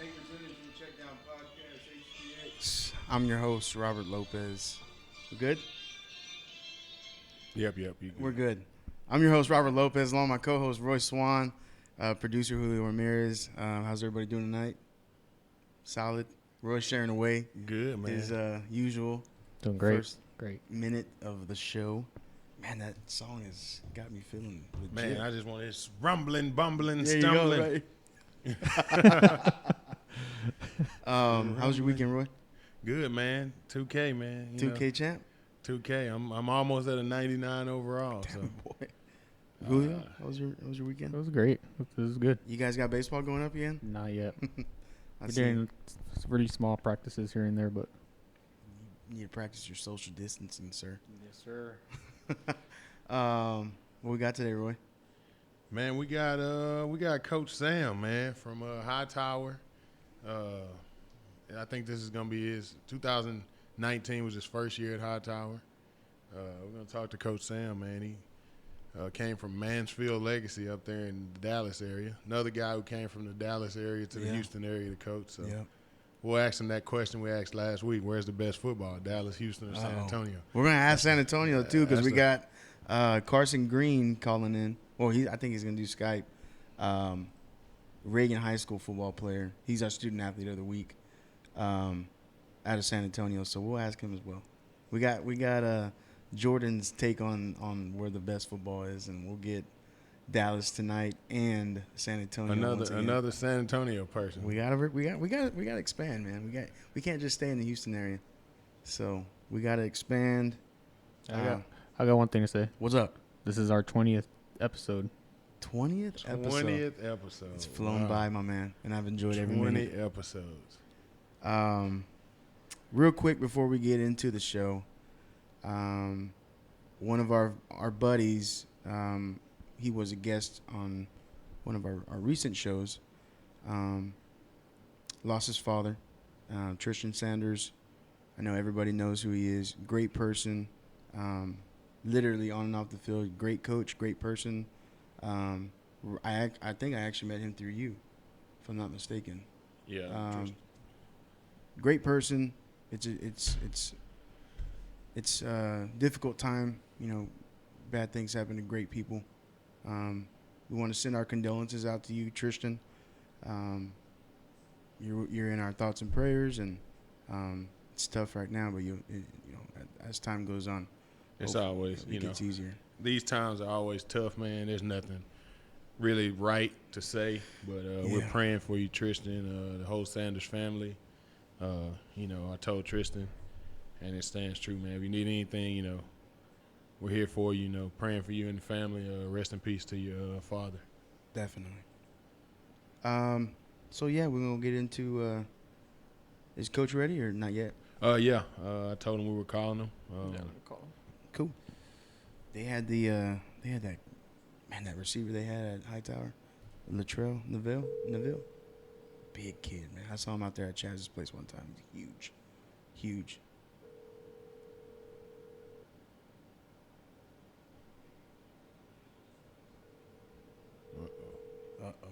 Thank you for tuning into the Check Down Podcast, HTX. I'm your host, Robert Lopez. We good? Yep. You good. We're good. I'm your host, Robert Lopez, along with my co-host, Roy Swan, producer, Julio Ramirez. How's everybody doing tonight? Solid. Roy's sharing away. Good, man. His usual Doing great. first Great. minute of the show. Man, that song has got me feeling legit. Man, I just want this rumbling, bumbling, there stumbling. You go, right? How's your weekend, Roy? Good, man. 2K, man. 2K champ? 2K. I'm almost at a 99 overall. So. Boy. Julio, how was your weekend? It was great. It was good. You guys got baseball going up again? Not yet. I We're see. doing really small practices here and there, but. You need to practice your social distancing, sir. Yes, sir. What we got today, Roy? Man, we got Coach Sam, man, from Hightower. I think this is gonna be his 2019 was his first year at Hightower. We're gonna talk to Coach Sam, man. He came from Mansfield Legacy up there in the Dallas area. Another guy who came from the Dallas area to the Houston area to coach. So we'll ask him that question we asked last week: where's the best football, Dallas, Houston, or San Antonio? We're gonna ask San Antonio too because we got Carson Green calling in. Well, I think he's gonna do Skype. Reagan High School football player. He's our student athlete of the week out of San Antonio. So we'll ask him as well. We got Jordan's take on where the best football is, and we'll get Dallas tonight and San Antonio. Another San Antonio person. We gotta expand, man. We can't just stay in the Houston area. So we gotta expand. I got one thing to say. What's up? This is our 20th episode. 20th episode. 20th episode. It's flown by, my man, and I've enjoyed every minute. 20 episodes. Real quick before we get into the show, one of our buddies, he was a guest on one of our recent shows, lost his father, Tristan Sanders. I know everybody knows who he is. Great person, literally on and off the field. Great coach, great person. I think I actually met him through you, if I'm not mistaken. Yeah. Great person. It's a difficult time. You know, bad things happen to great people. We want to send our condolences out to you, Tristan. You're in our thoughts and prayers, and it's tough right now. But as time goes on, it's always it gets easier. These times are always tough, man. There's nothing really right to say, but we're praying for you, Tristan, the whole Sanders family. I told Tristan, and it stands true, man. If you need anything, we're here for you, praying for you and the family. Rest in peace to your father. Definitely. So, we're going to get into is Coach ready or not yet? I told him we were calling him. Cool. They had that receiver they had at Hightower, Neville. Big kid, man. I saw him out there at Chaz's place one time. Huge. Uh-oh.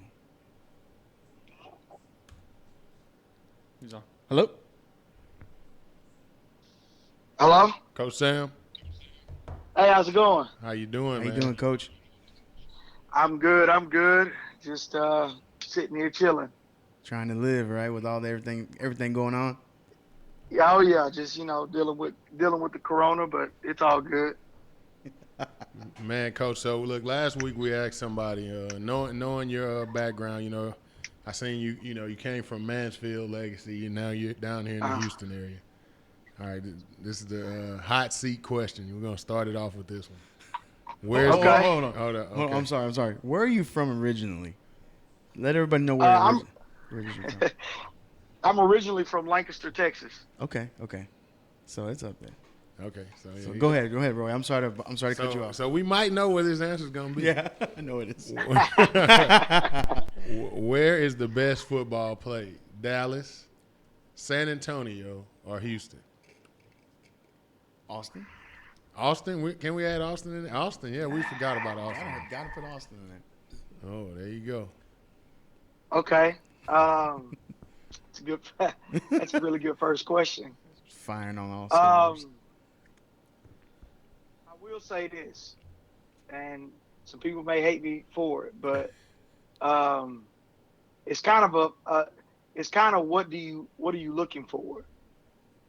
He's on. Hello? Hello? Coach Sam, Hey, how's it going? how you doing, How man? you doing, Coach? I'm good. Just sitting here chilling. Trying to live, right, with all everything going on? Yeah, just dealing with the corona, but it's all good. Man, Coach, so look, last week we asked somebody, knowing your background, I seen you came from Mansfield Legacy, and now you're down here in the Houston area. All right, this is the hot seat question. We're going to start it off with this one. Where's Okay. Hold on. Okay. I'm sorry. Where are you from originally? Let everybody know where I'm you're originally from. I'm originally from Lancaster, Texas. Okay. So it's up there. Okay, so Go ahead, Roy. I'm sorry to cut you off. So we might know what his answer is going to be. Yeah, I know it is. Where is the best football played? Dallas, San Antonio, or Houston? Austin? Austin? Can we add Austin in there? Austin, yeah, we forgot about Austin. Gotta put Austin in there. Oh, there you go. Okay. a good. That's a really good first question. Firing on all cylinders. I will say this, and some people may hate me for it, but um, it's kind of it's kind of what are you looking for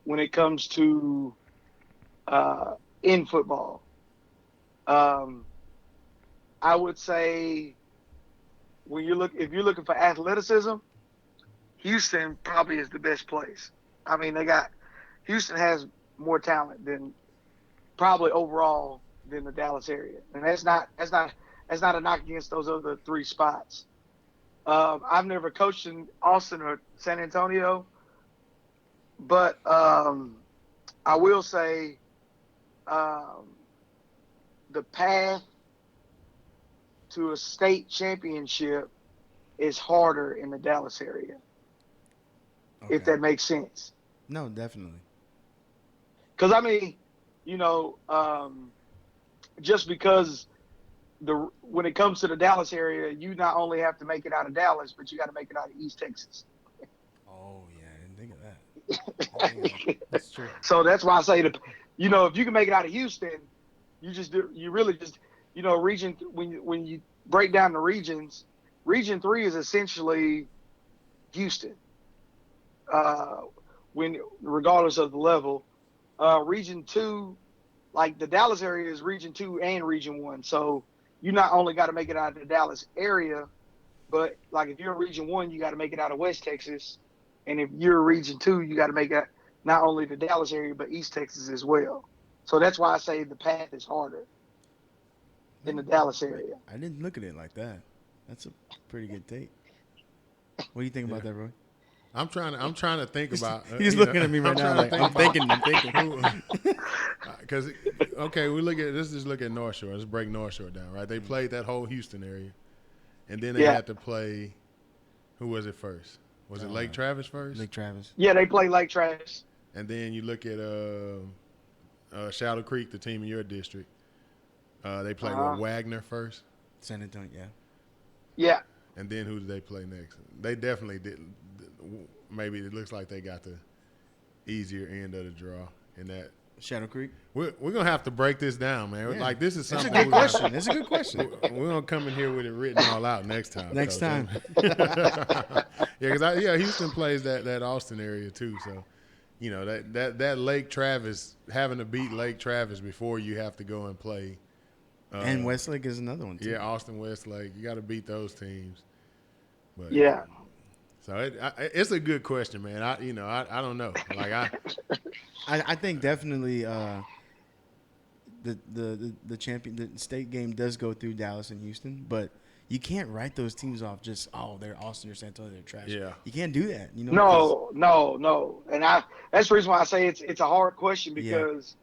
when it comes to uh, in football? Um, I would say if you're looking for athleticism, Houston probably is the best place. I mean, Houston has more talent than probably overall than the Dallas area, and that's not a knock against those other three spots. I've never coached in Austin or San Antonio, but I will say um, the path to a state championship is harder in the Dallas area, if Okay. that makes sense. No, definitely. Because I mean, just because when it comes to the Dallas area, you not only have to make it out of Dallas, but you got to make it out of East Texas. Oh yeah, I didn't think of that. I didn't think of that. That's true. So that's why I say if you can make it out of Houston, you really just region when you break down the regions, Region 3 is essentially Houston. Uh, when regardless of the level, Region 2, like the Dallas area is Region 2 and Region 1. So you not only got to make it out of the Dallas area, but like if you're in Region 1, you got to make it out of West Texas, and if you're Region 2, you got to make it not only the Dallas area but East Texas as well. So that's why I say the path is harder in the Dallas area. I didn't look at it like that. That's a pretty good take. What do you think about that, Roy? I'm trying to think about. He's looking at me right now like I'm thinking. Because let's just look at North Shore. Let's break North Shore down, right? They played that whole Houston area, and then they had to play. Who was it first? Was it Lake Travis first? Lake Travis. Yeah, they play Lake Travis. And then you look at Shadow Creek, the team in your district. They played with Wagner first. San Antonio, yeah. Yeah. And then who did they play next? They definitely did. Maybe it looks like they got the easier end of the draw in that. Shadow Creek. We're gonna have to break this down, man. Yeah. Like this is something. That's a good question. That's a good question. We're gonna come in here with it written all out next time. Next time. Because Houston plays that Austin area too. So, that Lake Travis, having to beat Lake Travis before you have to go and play. And Westlake is another one too. Yeah, Austin, Westlake. You got to beat those teams. But, yeah. So it's a good question, man. I don't know. Like I think definitely the state game does go through Dallas and Houston, but you can't write those teams off just they're Austin or San Antonio, they're trash. Yeah. You can't do that. No. And that's the reason why I say it's a hard question because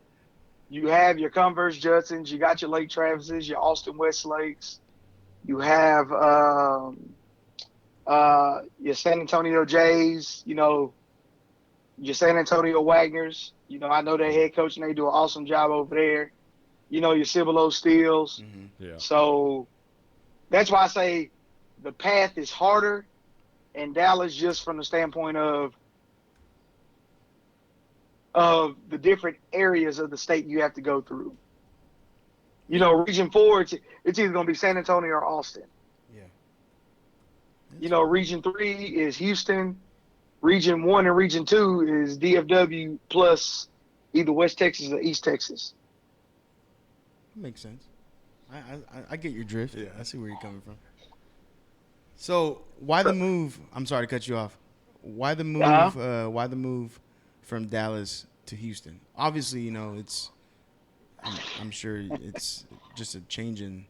you have your Converse Judsons, you got your Lake Travises, your Austin Westlakes, you have your San Antonio Jays, your San Antonio Wagners. I know their head coach and they do an awesome job over there. Your Cibolo Steels. Mm-hmm. Yeah. So that's why I say the path is harder in Dallas just from the standpoint of the different areas of the state you have to go through. Region 4, it's either going to be San Antonio or Austin. Yeah. Region 3 is Houston. Region 1 and Region 2 is DFW plus either West Texas or East Texas. That makes sense. I get your drift. Yeah. I see where you're coming from. So why the move? I'm sorry to cut you off. Why the move? Why the move from Dallas to Houston? Obviously, it's. I'm sure it's just a change in.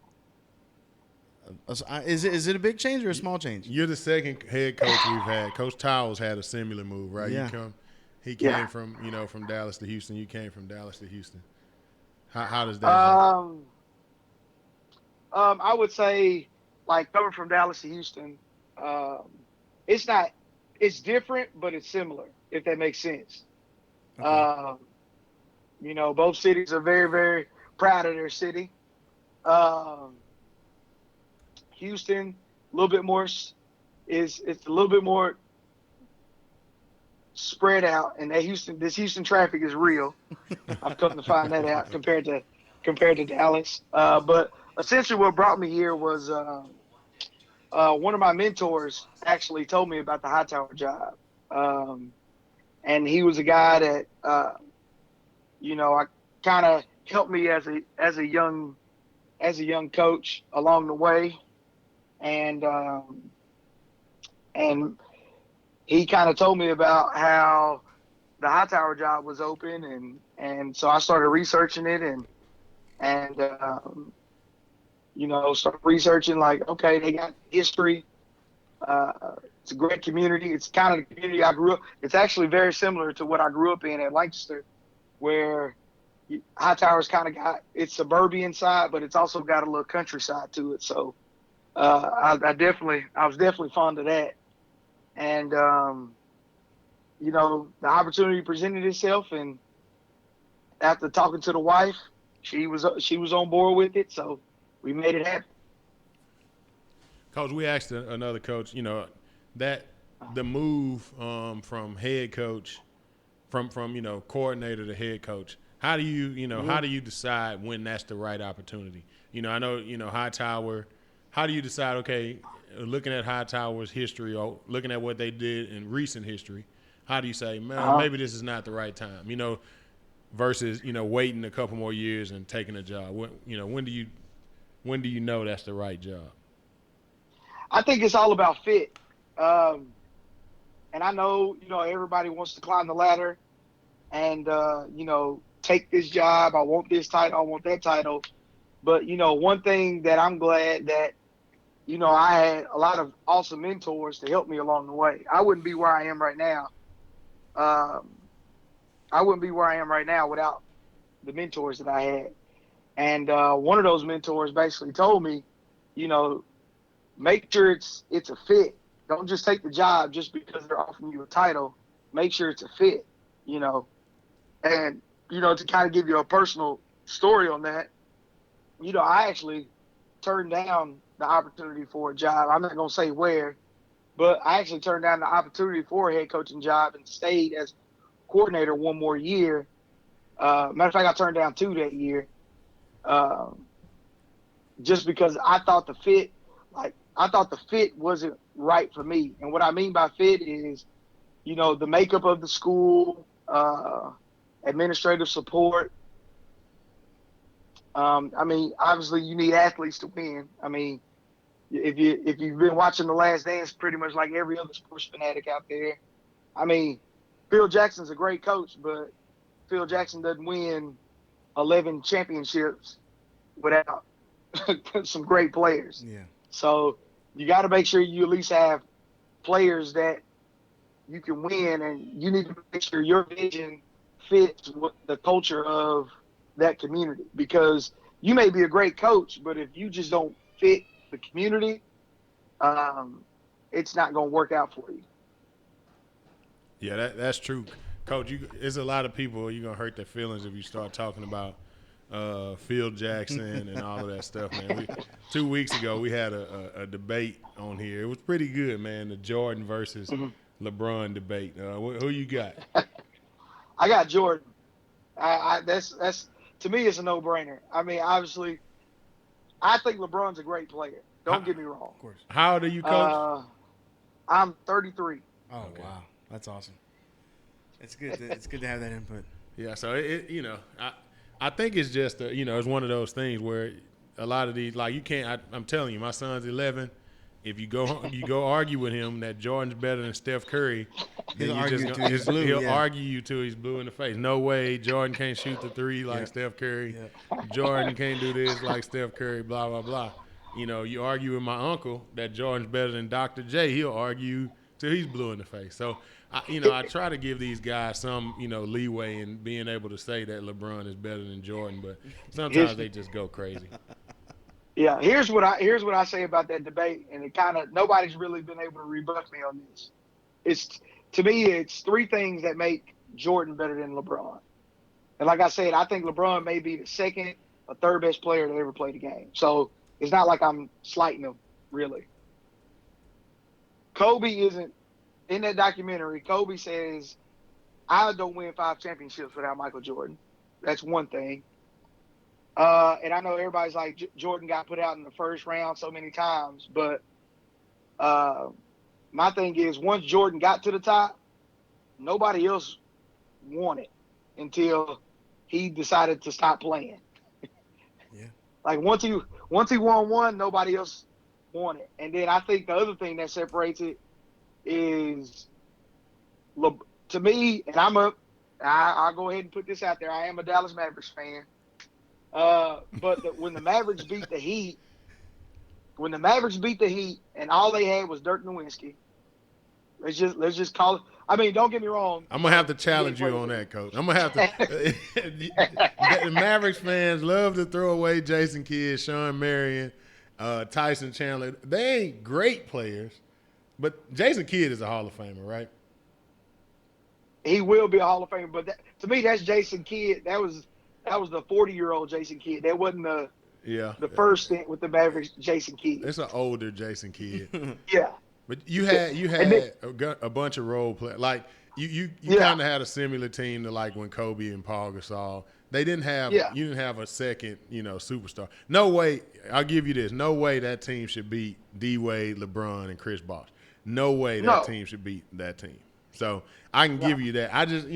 Is it a big change or a small change? You're the second head coach we've had. Coach Towles had a similar move, right? Yeah. He came from from Dallas to Houston. You came from Dallas to Houston. How does that happen? I would say like coming from Dallas to Houston, it's different, but it's similar, if that makes sense. Okay. Both cities are very, very proud of their city. Houston, a little bit more it's a little bit more spread out, and this Houston traffic is real. I've come to find that out compared to Dallas. But essentially, what brought me here was one of my mentors actually told me about the Hightower job, and he was a guy that I kind of helped me as a young coach along the way, and and he kind of told me about how the Hightower job was open, and so I started researching it and started researching like, okay, they got history. It's a great community. It's kind of the community I grew up. It's actually very similar to what I grew up in at Lancaster, where Hightower's kind of got its suburban side, but it's also got a little countryside to it. So I was definitely fond of that. And the opportunity presented itself, and after talking to the wife, she was on board with it, so we made it happen. Coach, we asked another coach, that the move from head coach, from coordinator to head coach. How do you decide when that's the right opportunity? I know Hightower. How do you decide? Okay, looking at Hightower's history or looking at what they did in recent history, how do you say, man, maybe this is not the right time? Versus waiting a couple more years and taking a job. When do you know that's the right job? I think it's all about fit. And I know, everybody wants to climb the ladder and, take this job. I want this title. I want that title. But, one thing that I'm glad that, I had a lot of awesome mentors to help me along the way. I wouldn't be where I am right now. Without the mentors that I had. And one of those mentors basically told me, make sure it's a fit. Don't just take the job just because they're offering you a title. Make sure it's a fit, And, to kind of give you a personal story on that, I actually turned down the opportunity for a job. I'm not going to say where, but I actually turned down the opportunity for a head coaching job and stayed as coordinator one more year. Matter of fact, I turned down 2 that year, just because I thought the fit wasn't right for me. And what I mean by fit is, the makeup of the school, administrative support. Obviously you need athletes to win. If you've been watching The Last Dance, pretty much like every other sports fanatic out there, Phil Jackson's a great coach, but Phil Jackson doesn't win 11 championships without some great players. Yeah. So you got to make sure you at least have players that you can win, and you need to make sure your vision fits with the culture of that community, because you may be a great coach, but if you just don't fit the community, it's not going to work out for you. Yeah, that's true. Coach, there's a lot of people, you're going to hurt their feelings if you start talking about Phil Jackson and all of that stuff, man. 2 weeks ago, we had a debate on here. It was pretty good, man, the Jordan versus LeBron debate. Who you got? I got Jordan. That's to me, it's a no-brainer. Obviously, I think LeBron's a great player. Don't get me wrong. Of course. How old are you, Coach? I'm 33. Oh, okay. Wow. That's awesome. It's good. It's good to have that input. Yeah, so I think it's just it's one of those things where a lot of these, like, you can't. I'm telling you, my son's 11. If you go argue with him that Jordan's better than Steph Curry, then he'll argue you till he's blue in the face. No way, Jordan can't shoot the three like Steph Curry. Yeah. Jordan can't do this like Steph Curry. Blah blah blah. You argue with my uncle that Jordan's better than Dr. J. He'll argue till he's blue in the face. So I try to give these guys some leeway in being able to say that LeBron is better than Jordan, but sometimes they just go crazy. Yeah, here's what I say about that debate, and nobody's really been able to rebut me on this. To me, it's 3 things that make Jordan better than LeBron. And like I said, I think LeBron may be the second or third best player to ever play the game. So it's not like I'm slighting him, really. Kobe isn't in that documentary. Kobe says I don't win 5 championships without Michael Jordan. That's one thing. And I know everybody's like Jordan got put out in the first round so many times, but uh, my thing is once Jordan got to the top, nobody else won it until he decided to stop playing. Yeah. Like once he won one, nobody else won it. And then I think the other thing that separates it is to me, and I'll go ahead and put this out there. I am a Dallas Mavericks fan. But when the Mavericks beat the Heat, and all they had was Dirk Nowitzki, let's just call it. I mean, don't get me wrong. I'm gonna have to challenge you on that, Coach. I'm gonna have to. The Mavericks fans love to throw away Jason Kidd, Sean Marion, Tyson Chandler. They ain't great players, but Jason Kidd is a Hall of Famer, right? He will be a Hall of Famer, but to me, that's Jason Kidd. That was the 40-year-old Jason Kidd. That wasn't the first stint with the Mavericks, Jason Kidd. It's an older Jason Kidd. Yeah. But you had a bunch of role players. Like you kind of had a similar team to like when Kobe and Paul Gasol. They didn't have you didn't have a second superstar. No way. I'll give you this. No way that team should beat D Wade, LeBron, and Chris Bosh. No way that team should beat that team. So I can give you that. I just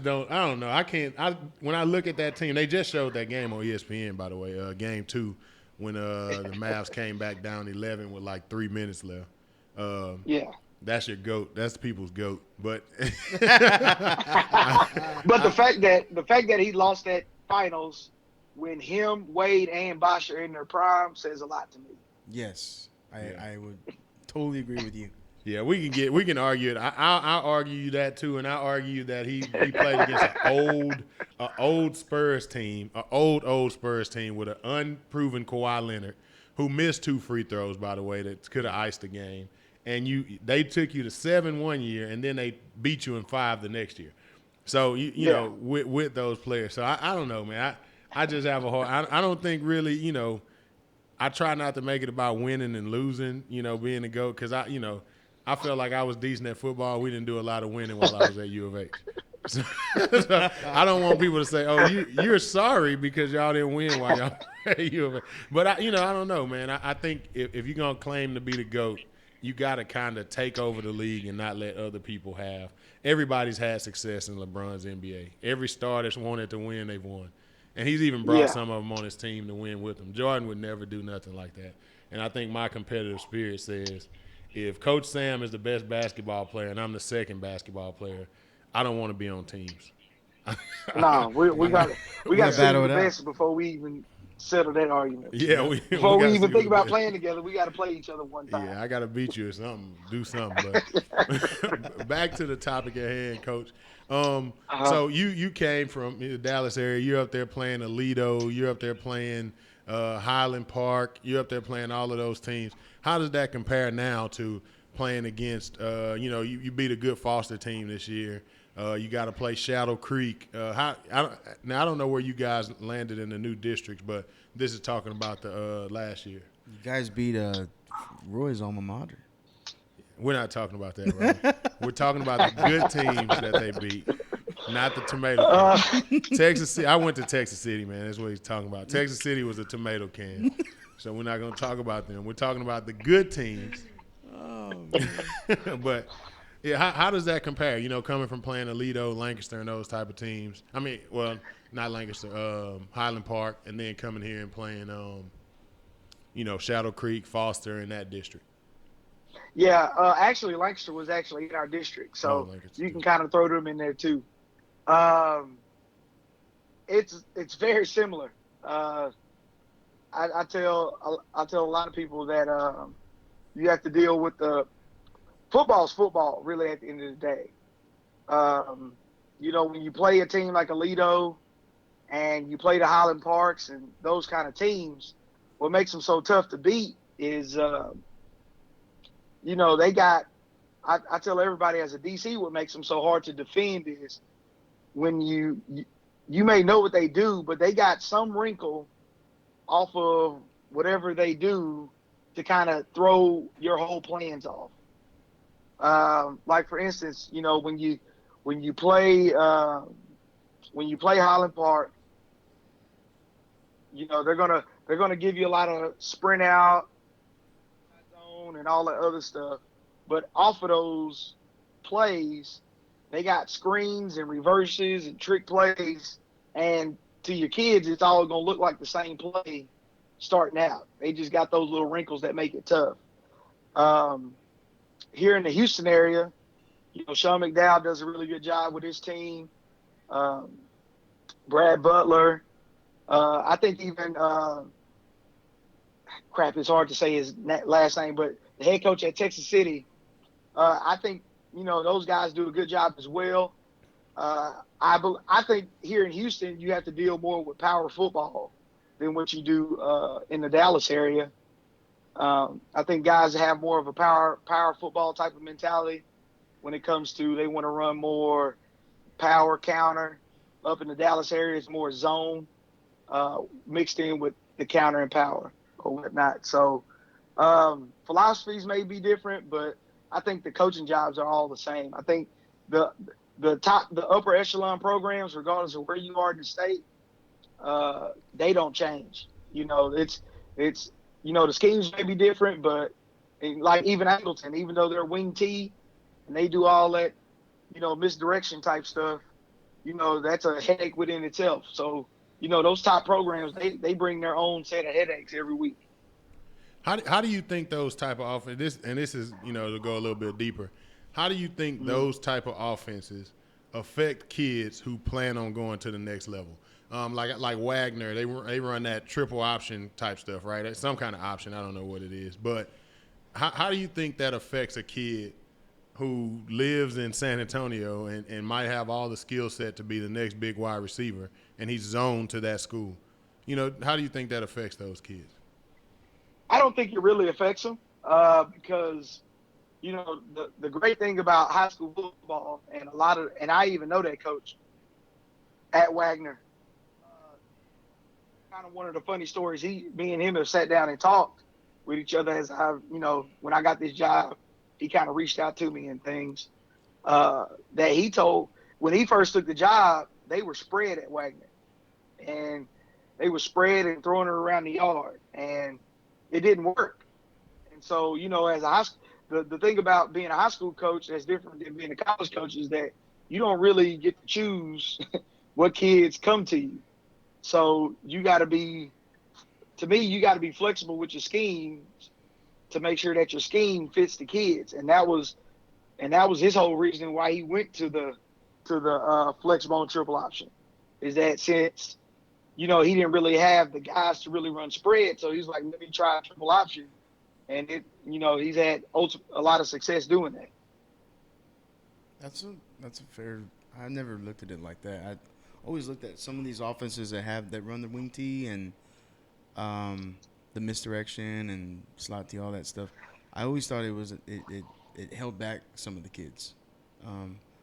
don't know. I can't. When I look at that team, they just showed that game on ESPN, by the way, game 2, when the Mavs came back down 11 with like 3 minutes left. That's your GOAT. That's the people's GOAT. But but the fact that he lost that finals when him, Wade, and Bosh are in their prime says a lot to me. Yes, I would totally agree with you. Yeah, we can argue it. I'll argue that too, and I'll argue that he played against an old Spurs team, an old Spurs team with an unproven Kawhi Leonard, who missed 2 free throws, by the way, that could have iced the game. And they took you to 7 one year, and then they beat you in 5 the next year. So you know with those players. So I don't know, man. I just have a hard. I don't think really I try not to make it about winning and losing. Being a GOAT, because I felt like I was decent at football. We didn't do a lot of winning while I was at U of H. So I don't want people to say, "Oh, you're sorry because y'all didn't win while y'all were at U of H." But I don't know, man. I think if you're gonna claim to be the GOAT, you got to kind of take over the league and not let other people have. Everybody's had success in LeBron's NBA. Every star that's wanted to win, they've won. And he's even brought some of them on his team to win with him. Jordan would never do nothing like that. And I think my competitive spirit says, if Coach Sam is the best basketball player and I'm the second basketball player, I don't want to be on teams. No, we got to see the best before we even settle that argument. Yeah, before we even think about playing together, we got to play each other one time. Yeah, I got to beat you or something, do something. But back to the topic at hand, Coach. So you came from the Dallas area. You're up there playing Alito. You're up there playing Highland Park. You're up there playing all of those teams. How does that compare now to playing against? You beat a good Foster team this year. You got to play Shadow Creek. I don't know where you guys landed in the new districts, but this is talking about the last year. You guys beat Roy's alma mater. We're not talking about that, right? We're talking about the good teams that they beat, not the tomato can. Texas City. I went to Texas City, man. That's what he's talking about. Texas City was a tomato can, so we're not going to talk about them. We're talking about the good teams. Oh, man. But yeah, how does that compare? Coming from playing Alito, Lancaster, and those type of teams. I mean, well, not Lancaster, Highland Park, and then coming here and playing, Shadow Creek, Foster, in that district. Yeah, actually, Lancaster was actually in our district, so you can kind of throw them in there too. It's very similar. I tell a lot of people that you have to deal with the football's football, really, at the end of the day. When you play a team like Alito and you play the Highland Parks and those kind of teams, what makes them so tough to beat is, they got – I tell everybody as a DC what makes them so hard to defend is when you may know what they do, but they got some wrinkle off of whatever they do to kind of throw your whole plans off. Like, for instance, when when you play Highland Park, they're gonna give you a lot of sprint out, zone, and all that other stuff. But off of those plays, they got screens and reverses and trick plays. And to your kids, it's all gonna look like the same play starting out. They just got those little wrinkles that make it tough. Um, Here in the Houston area, Sean McDowell does a really good job with his team. Um, Brad Butler. I think even it's hard to say his last name, but the head coach at Texas City, I think those guys do a good job as well. I think here in Houston you have to deal more with power football than what you do in the Dallas area. I think guys have more of a power football type of mentality when it comes to they want to run more power counter. Up in the Dallas area, it's more zone mixed in with the counter and power or whatnot. So philosophies may be different, but I think the coaching jobs are all the same. I think the upper echelon programs, regardless of where you are in the state, they don't change. It's the schemes may be different, but like even Angleton, even though they're wing T and they do all that, misdirection type stuff, that's a headache within itself. So, those top programs, they bring their own set of headaches every week. How do you think those type of offenses, this is, to go a little bit deeper, how do you think those type of offenses affect kids who plan on going to the next level? Like Wagner, they run that triple option type stuff, right? That's some kind of option. I don't know what it is. But how do you think that affects a kid who lives in San Antonio and might have all the skill set to be the next big wide receiver, and he's zoned to that school? How do you think that affects those kids? I don't think it really affects them because, the great thing about high school football, and I even know that coach at Wagner, kind of one of the funny stories, me and him have sat down and talked with each other as when I got this job, he kind of reached out to me and things that he told when he first took the job, they were spread at Wagner and they were spread and throwing it around the yard and it didn't work. And so, as the thing about being a high school coach that's different than being a college coach is that you don't really get to choose what kids come to you. So you got to be flexible with your scheme to make sure that your scheme fits the kids. And that was his whole reason why he went to the flex bone triple option, is that since, he didn't really have the guys to really run spread. So he's like, let me try a triple option. And he's had a lot of success doing that. That's a fair. I never looked at it like that. I always looked at some of these offenses that run the wing T and the misdirection and slot T, all that stuff. I always thought it held back some of the kids.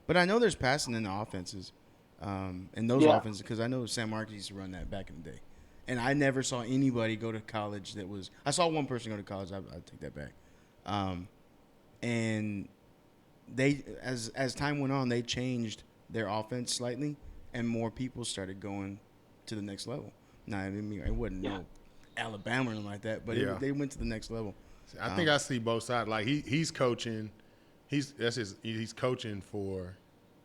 But I know there's passing in the offenses, and those offenses, because I know San Marcos used to run that back in the day. And I never saw anybody go to college that was – I saw one person go to college. I take that back. And they as time went on, they changed their offense slightly, and more people started going to the next level. Now, I mean, it wasn't no Alabama or anything like that, but they went to the next level. I think I see both sides. Like he's coaching, he's coaching for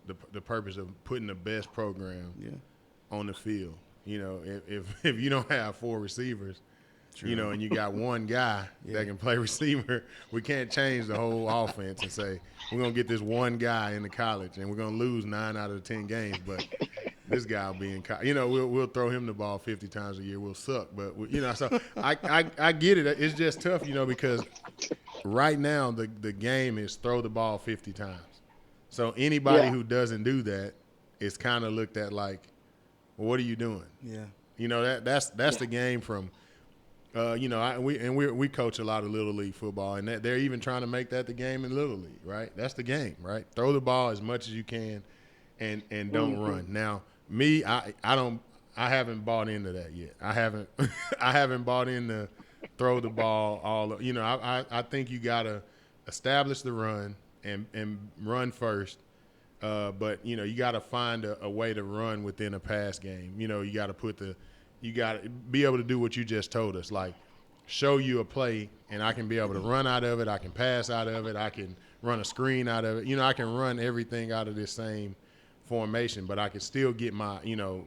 the purpose of putting the best program on the field. If you don't have four receivers, True. and you got one guy that can play receiver, we can't change the whole offense and say we're gonna get this one guy into college and we're gonna lose 9 out of the 10 games, but this guy will be in college. We'll throw him the ball 50 times a year. We'll suck, but so I get it. It's just tough, because right now the game is throw the ball 50 times. So anybody who doesn't do that is kind of looked at like, well, what are you doing? Yeah. That's the game from. We coach a lot of Little League football, and they're even trying to make that the game in Little League, right? That's the game, right? Throw the ball as much as you can, and don't run. Now, me, I haven't bought into that yet. I haven't bought into throw the ball all. I think you gotta establish the run and run first. But you know, you got to find a way to run within a pass game. You know, you got to be able to do what you just told us, like show you a play, and I can be able to run out of it. I can pass out of it. I can run a screen out of it. You know, I can run everything out of this same formation, but I can still get my, you know,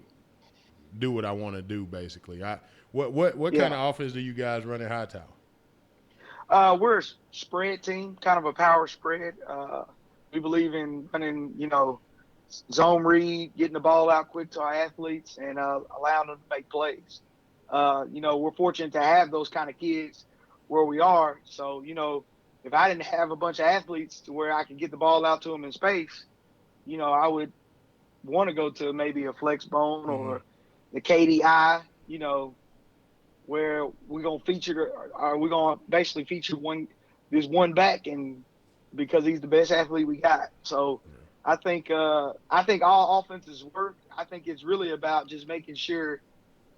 do what I want to do. Basically, what kind of offense do you guys run at Hightower? We're a spread team, kind of a power spread. We believe in running, you know, zone read, getting the ball out quick to our athletes, and allowing them to make plays. You know, we're fortunate to have those kind of kids where we are. So, you know, if I didn't have a bunch of athletes to where I could get the ball out to them in space, you know, I would want to go to maybe a flex bone or the KDI, you know, where we're going to feature, or we're going to basically feature this one back, and because he's the best athlete we got. So I think all offenses work. I think it's really about just making sure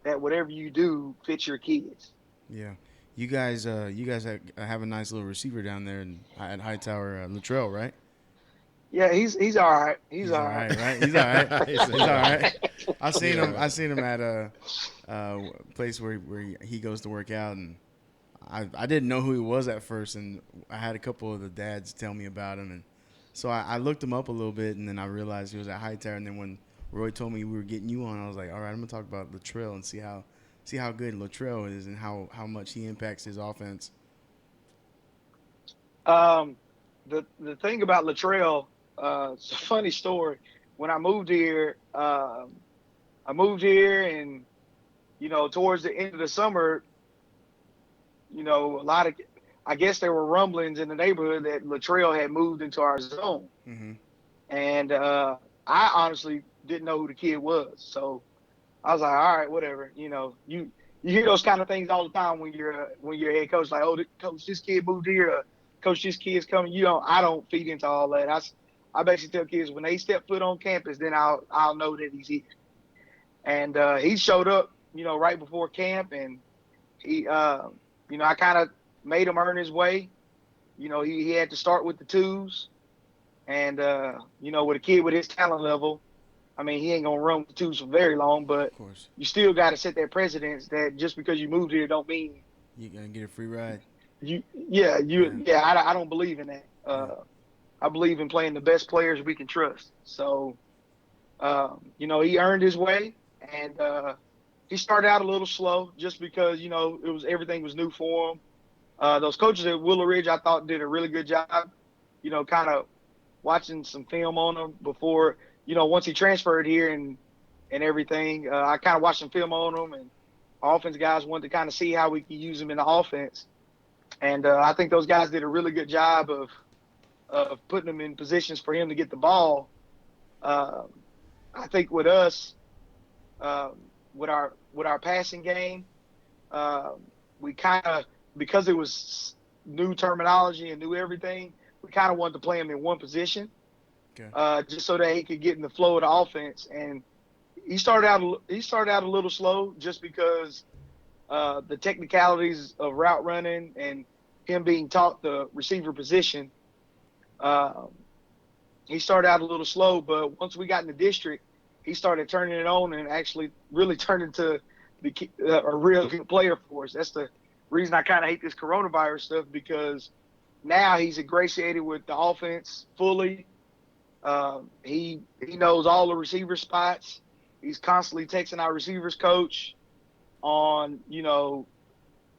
that whatever you do fits your kids. Yeah. You guys have a nice little receiver down there at Hightower, Latrell, right? Yeah, he's all right. He's all right, right. right? He's all right. He's all right. I seen him at a place where he goes to work out, and I didn't know who he was at first, and I had a couple of the dads tell me about him, and so I looked him up a little bit, and then I realized he was at Hightower, and then when Roy told me we were getting you on, I was like, all right, I'm gonna talk about Latrell and see how good Latrell is and how much he impacts his offense. The thing about Latrell, it's a funny story. When I moved here, and, you know, towards the end of the summer, you know, I guess there were rumblings in the neighborhood that Latrell had moved into our zone. Mm-hmm. And I honestly didn't know who the kid was. So I was like, all right, whatever. You know, you hear those kind of things all the time when you're a head coach, like, oh, coach, this kid moved here. Coach, this kid's coming. I don't feed into all that. I basically tell kids when they step foot on campus, then I'll know that he's here. And he showed up, you know, right before camp, and he, you know, I kind of made him earn his way. You know, he had to start with the twos, and you know, with a kid with his talent level, I mean, he ain't gonna run with the twos for very long. But you still got to set that precedence that just because you moved here don't mean you're gonna get a free ride. I don't believe in that. I believe in playing the best players we can trust. So, you know, he earned his way, and he started out a little slow just because, you know, everything was new for him. Those coaches at Willow Ridge, I thought, did a really good job, you know, kind of watching some film on him before, you know, once he transferred here and everything. I kind of watched some film on him, and our offense guys wanted to kind of see how we could use him in the offense. And I think those guys did a really good job of putting him in positions for him to get the ball. I think with us, with our passing game, we kind of, because it was new terminology and new everything, we kind of wanted to play him in one position, just so that he could get in the flow of the offense. And he started out a little slow just because the technicalities of route running and him being taught the receiver position. He started out a little slow, but once we got in the district, he started turning it on and actually really turned into a real good player for us. That's the reason I kind of hate this coronavirus stuff, because now he's ingratiated with the offense fully. He knows all the receiver spots. He's constantly texting our receivers coach on, you know,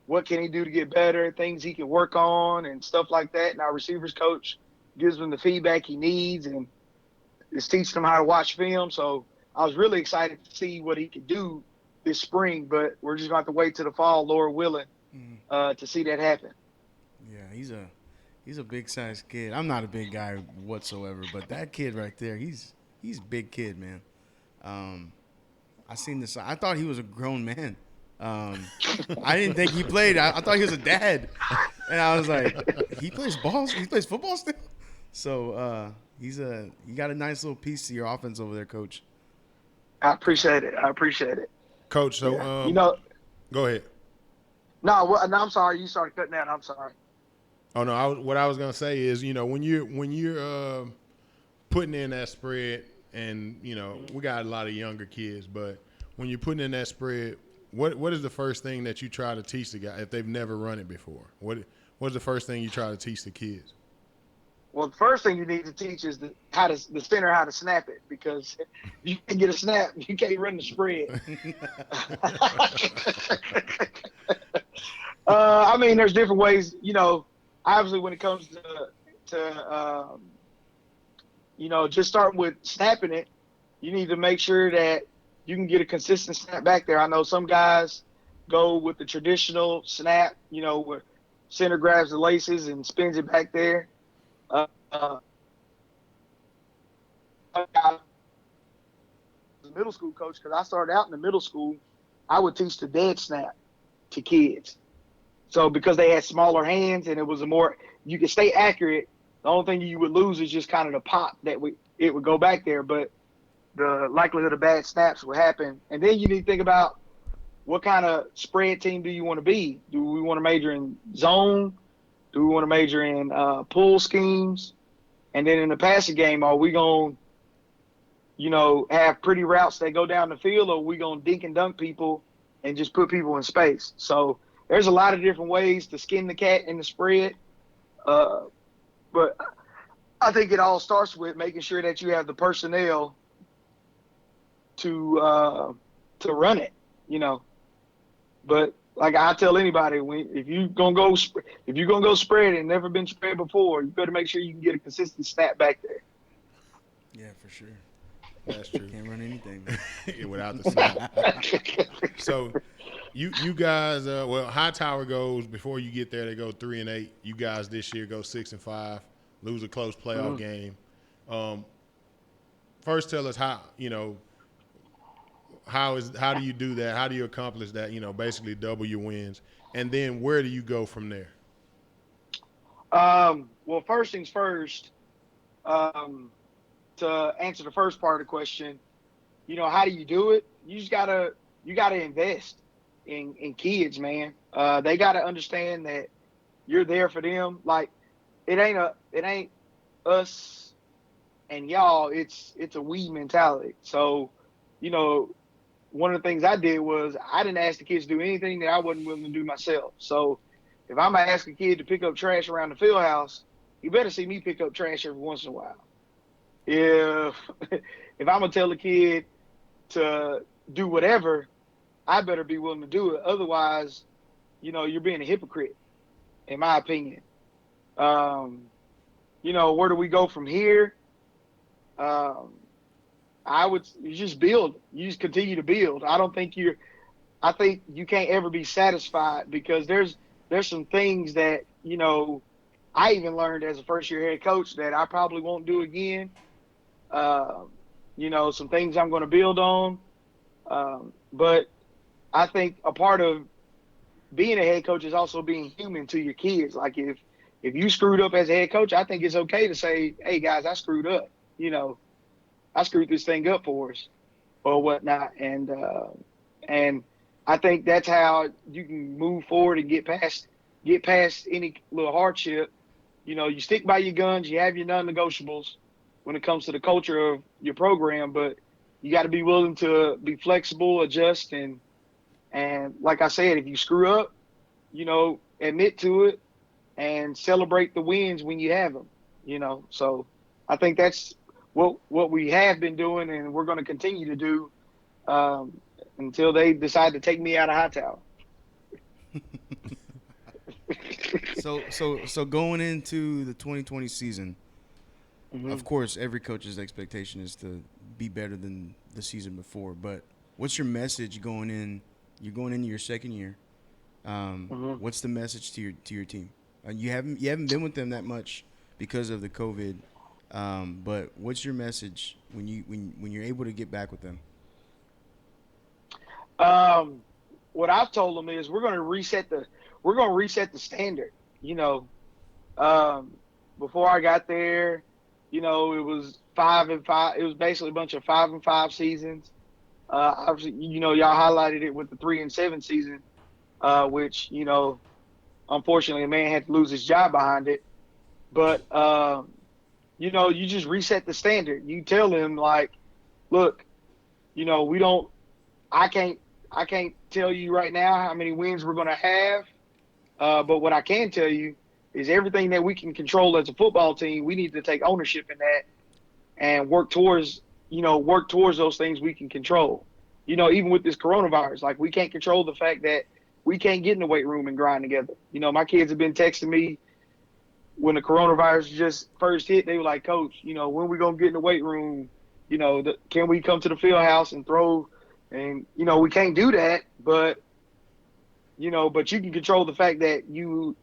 what can he do to get better, things he can work on and stuff like that. And our receivers coach gives him the feedback he needs and is teaching him how to watch film. So I was really excited to see what he could do this spring, but we're just going to have to wait till the fall, Lord willing, to see that happen. Yeah, he's a big sized kid. I'm not a big guy whatsoever, but that kid right there, he's a big kid, man. I seen this. I thought he was a grown man. I didn't think he played. I thought he was a dad, and I was like, he plays ball. He plays football still. So you got a nice little piece to your offense over there, Coach. I appreciate it, Coach. So you know, go ahead. No, I'm sorry. You started cutting out. I'm sorry. Oh no, what I was gonna say is, you know, when you're putting in that spread, and we got a lot of younger kids, but when you're putting in that spread, what is the first thing that you try to teach the guy if they've never run it before? What's the first thing you try to teach the kids? Well, the first thing you need to teach is the center how to snap it, because you can get a snap, you can't run the spread. I mean, there's different ways. Obviously, when it comes to just start with snapping it, you need to make sure that you can get a consistent snap back there. I know some guys go with the traditional snap, where center grabs the laces and spins it back there. Middle school coach, because I started out in the middle school, I would teach the dead snap to kids. So because they had smaller hands and it was you could stay accurate. The only thing you would lose is just kind of the pop it would go back there, but the likelihood of bad snaps would happen. And then you need to think about what kind of spread team do you want to be? Do we want to major in zone? Do we want to major in pull schemes? And then in the passing game, are we going to, have pretty routes that go down the field, or are we going to dink and dunk people and just put people in space? So there's a lot of different ways to skin the cat in the spread. But I think it all starts with making sure that you have the personnel to run it, But like I tell anybody, if you're gonna go spread and never been spread before, you better make sure you can get a consistent snap back there. Yeah, for sure. That's true. Can't run anything without the snap. So you guys, Hightower goes, before you get there, they go 3-8. You guys this year go 6-5, lose a close playoff game. First, tell us how do you do that? How do you accomplish that? Basically double your wins, and then where do you go from there? Well, first things first. To answer the first part of the question, how do you do it? You gotta invest in kids, man. They gotta understand that you're there for them. Like it ain't us and y'all. It's a we mentality. So, one of the things I did was I didn't ask the kids to do anything that I wasn't willing to do myself. So if I'm gonna ask a kid to pick up trash around the field house, you better see me pick up trash every once in a while. If I'm gonna tell a kid to do whatever, I better be willing to do it. Otherwise, you're being a hypocrite, in my opinion. Where do we go from here? You just build. You just continue to build. I think you can't ever be satisfied, because there's some things that, I even learned as a first year head coach that I probably won't do again. Some things I'm going to build on. But I think a part of being a head coach is also being human to your kids. Like if you screwed up as a head coach, I think it's okay to say, hey guys, I screwed up. I screwed this thing up for us or whatnot. And I think that's how you can move forward and get past any little hardship. You stick by your guns, you have your non-negotiables when it comes to the culture of your program, but you got to be willing to be flexible, adjust, and like I said, if you screw up, admit to it and celebrate the wins when you have them. So I think that's what we have been doing, and we're going to continue to do until they decide to take me out of Hightower. So going into the 2020 season, Mm-hmm. of course, every coach's expectation is to be better than the season before. But what's your message going in? You're going into your second year. What's the message to your team? You haven't been with them that much because of the COVID. But what's your message when you're able to get back with them? What I've told them is we're going to reset the standard. Before I got there, it was 5-5. It was basically a bunch of 5-5 seasons. Obviously, y'all highlighted it with the 3-7 season, which, unfortunately, a man had to lose his job behind it. But, you just reset the standard. You tell them like, look, we don't. I can't. I can't tell you right now how many wins we're gonna have. But what I can tell you is everything that we can control as a football team, we need to take ownership in that and work towards those things we can control. Even with this coronavirus, like we can't control the fact that we can't get in the weight room and grind together. My kids have been texting me when the coronavirus just first hit. They were like, Coach, when we gonna get in the weight room? Can we come to the field house and throw? And we can't do that, but but you can control the fact that you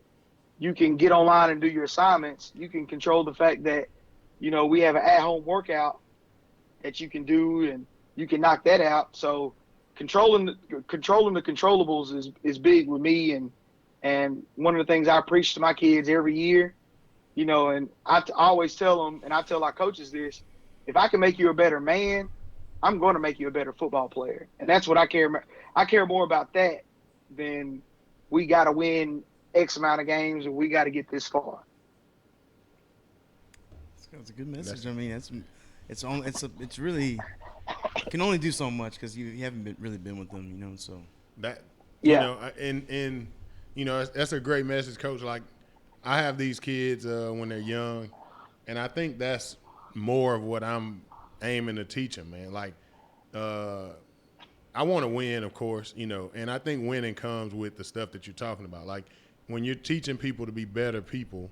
can get online and do your assignments. You can control the fact that we have an at-home workout that you can do, and you can knock that out. So controlling the controllables is big with me, and one of the things I preach to my kids every year, and I always tell them, and I tell our coaches this: if I can make you a better man, I'm going to make you a better football player, and that's what I care about. I care more about that than we got to win X amount of games and we got to get this far. That's a good message. I mean, it's really can only do so much because you haven't really been with them, So that Yeah. and that's a great message, Coach. Like I have these kids when they're young, and I think that's more of what I'm aiming to teach them, man. Like I want to win, of course, and I think winning comes with the stuff that you're talking about. Like when you're teaching people to be better people,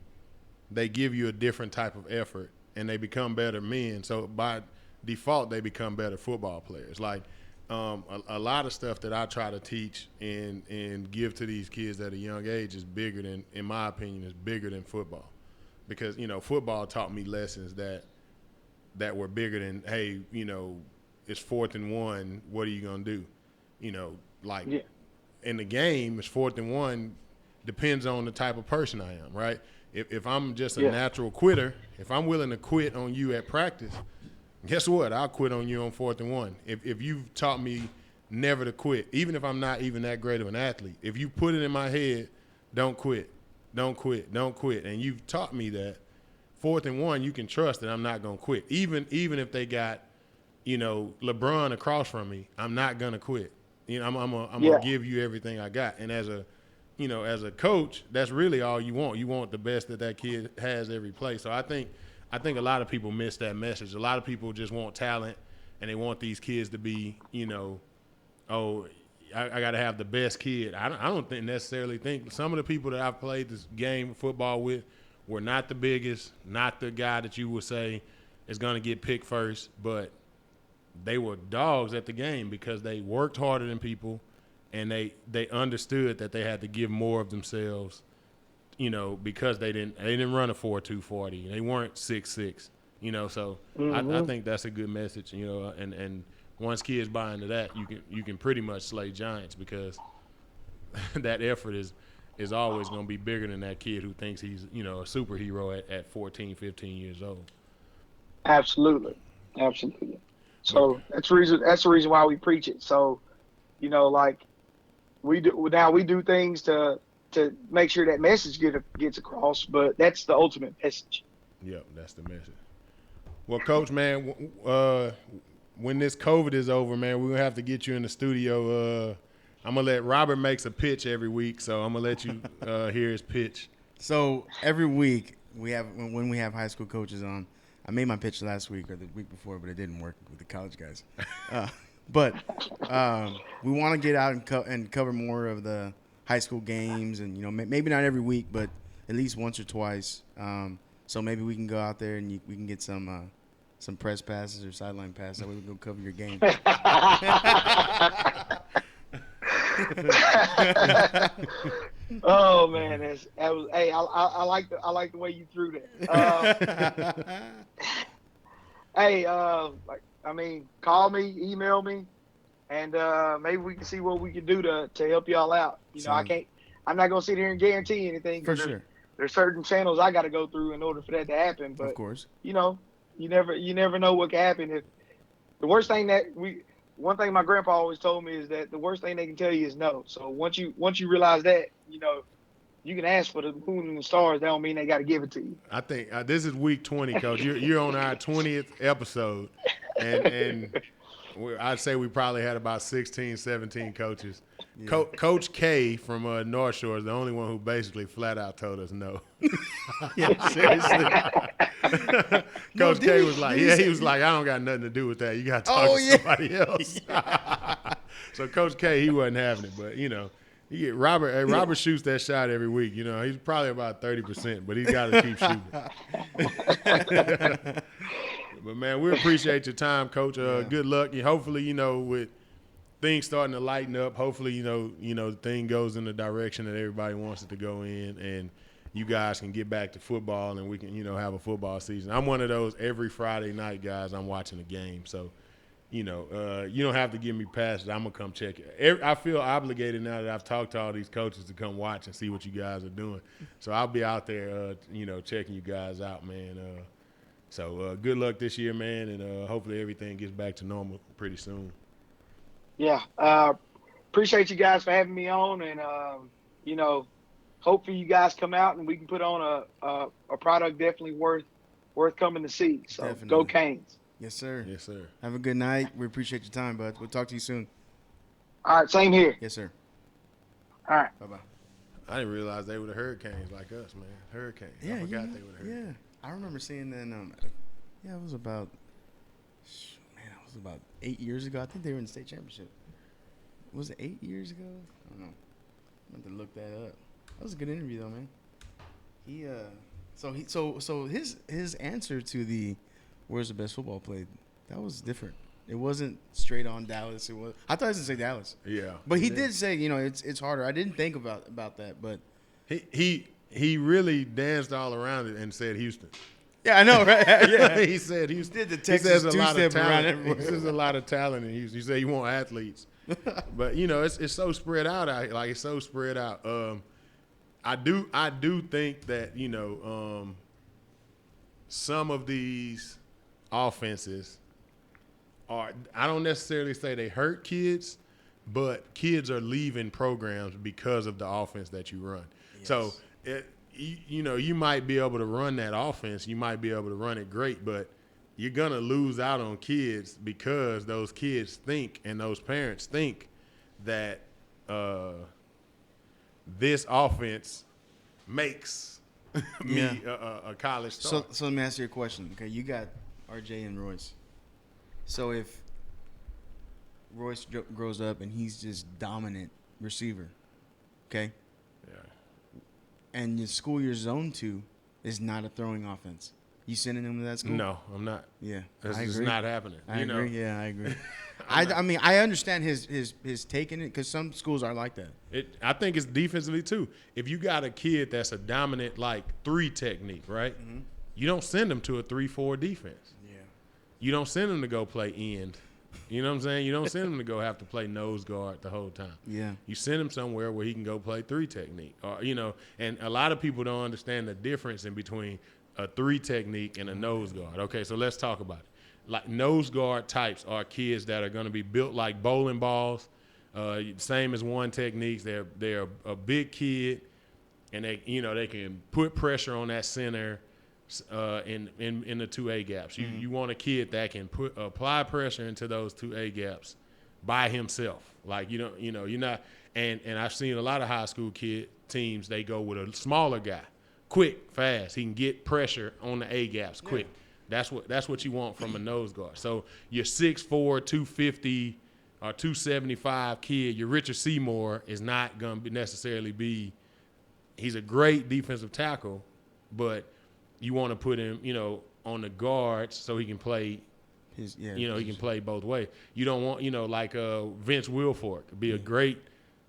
they give you a different type of effort and they become better men. So by default, they become better football players. Like a lot of stuff that I try to teach and give to these kids at a young age is bigger than, in my opinion, is bigger than football. Because, football taught me lessons that were bigger than, hey, it's 4th and 1, what are you going to do? In the game, it's 4th and 1, depends on the type of person I am, right? If I'm just a natural quitter, if I'm willing to quit on you at practice, guess what? I'll quit on you on 4th and 1. If you've taught me never to quit, even if I'm not even that great of an athlete, if you put it in my head, don't quit, don't quit, don't quit, and you've taught me that, 4th and 1, you can trust that I'm not going to quit. Even if they got, LeBron across from me, I'm not going to quit. I'm going to give you everything I got. And as a coach, that's really all you want. You want the best that kid has every play. So I think a lot of people miss that message. A lot of people just want talent, and they want these kids to be, I got to have the best kid. I don't necessarily think some of the people that I've played this game of football with were not the biggest, not the guy that you would say is going to get picked first, but they were dogs at the game because they worked harder than people, and they understood that they had to give more of themselves, because they didn't run a 4.2 40. They weren't 6'6", so I think that's a good message, and once kids buy into that, you can pretty much slay giants because that effort is always going to be bigger than that kid who thinks he's, a superhero at 14, 15 years old. Absolutely. So that's the reason why we preach it. So, like we do things to make sure that message gets across, but that's the ultimate message. Yep, that's the message. Well, Coach, man, when this COVID is over, man, we're going to have to get you in the studio. I'm going to let Robert makes a pitch every week, so I'm going to let you hear his pitch. So every week when we have high school coaches on, I made my pitch last week or the week before, but it didn't work with the college guys. But we want to get out and cover more of the high school games, and maybe not every week, but at least once or twice. So maybe we can go out there and we can get some press passes or sideline passes. That way we can go cover your game. Oh man, that was. Hey, I like the way you threw that. Hey, call me, email me, and maybe we can see what we can do to help y'all out. I'm not gonna sit here and guarantee anything. For sure. There's certain channels I got to go through in order for that to happen. But of course, you never know what can happen. If the worst thing one thing my grandpa always told me is that the worst thing they can tell you is no. So once you realize that, You can ask for the moon and the stars. That don't mean they got to give it to you. I think this is week 20, Coach. You're on our 20th episode, and I'd say we probably had about 16, 17 coaches. Yeah. Coach K from North Shore is the only one who basically flat out told us no. Yeah, seriously. Coach K was like, he he was like, I don't got nothing to do with that. You got to talk to somebody else. So Coach K, he wasn't having it, but you get Robert. Robert shoots that shot every week. He's probably about 30%, but he's got to keep shooting. But man, we appreciate your time, Coach. Good luck. And hopefully, with things starting to lighten up, hopefully, the thing goes in the direction that everybody wants it to go in, and you guys can get back to football, and we can, have a football season. I'm one of those every Friday night guys. I'm watching a game, so. You don't have to give me passes. I'm gonna come check it. I feel obligated now that I've talked to all these coaches to come watch and see what you guys are doing. So I'll be out there, checking you guys out, man. So good luck this year, man, and hopefully everything gets back to normal pretty soon. Yeah, appreciate you guys for having me on, and hopefully you guys come out and we can put on a product definitely worth coming to see. So Definitely. Go Canes. Yes, sir. Yes, sir. Have a good night. We appreciate your time, bud. We'll talk to you soon. All right, same here. Yes, sir. All right. Bye-bye. I didn't realize they were the Hurricanes like us, man. Hurricanes. I forgot they were the Hurricanes. Yeah. I remember seeing that. It was about 8 years ago. I think they were in the state championship. Was it 8 years ago? I don't know. I'm going to look that up. That was a good interview, though, man. So his answer to the where's the best football played, that was different. It wasn't straight on Dallas. I thought he was going to say Dallas. Yeah. But he did say, it's harder. I didn't think about that, but he really danced all around it and said Houston. yeah, I know, right? Yeah. He said Houston. Did the He Texas says a lot of two-step around talent. everywhere. He says a lot of talent in Houston. He said you want athletes. But it's so spread out. Like it's so spread out. I do think that some of these offenses are. I don't necessarily say they hurt kids, but kids are leaving programs because of the offense that you run. Yes. So you might be able to run that offense. You might be able to run it great, but you're gonna lose out on kids because those kids think and those parents think that this offense makes me a college star. So let me ask you a question. Okay, you got RJ and Royce. So if Royce grows up and he's just dominant receiver, okay? Yeah. And your school you're zoned to is not a throwing offense. You sending him to that school? No, I'm not. Yeah, It's I just agree. not happening. I agree. Yeah, I agree. I'm I mean, I understand his taking it because some schools are like that. I think it's defensively too. If you got a kid that's a dominant 3 technique, right? Mm-hmm. You don't send them to a 3-4 defense. Yeah. You don't send them to go play end. You know what I'm saying? You don't send him to go have to play nose guard the whole time. Yeah. You send him somewhere where he can go play 3 technique. Or and a lot of people don't understand the difference in between a 3 technique and a nose guard. Okay, so let's talk about it. Like nose guard types are kids that are going to be built like bowling balls, same as 1 techniques. They're a big kid, and they can put pressure on that center in the 2A gaps. You want a kid that can apply pressure into those 2A gaps by himself. Like you're not. And I've seen a lot of high school teams. They go with a smaller guy, quick, fast. He can get pressure on the A gaps quick. That's what you want from a nose guard. So your 6'4", 250 or 275 kid, your Richard Seymour is not going to necessarily be. He's a great defensive tackle, but you want to put him, on the guards so he can play. He can play both ways. You don't want, like Vince Wilfork be a great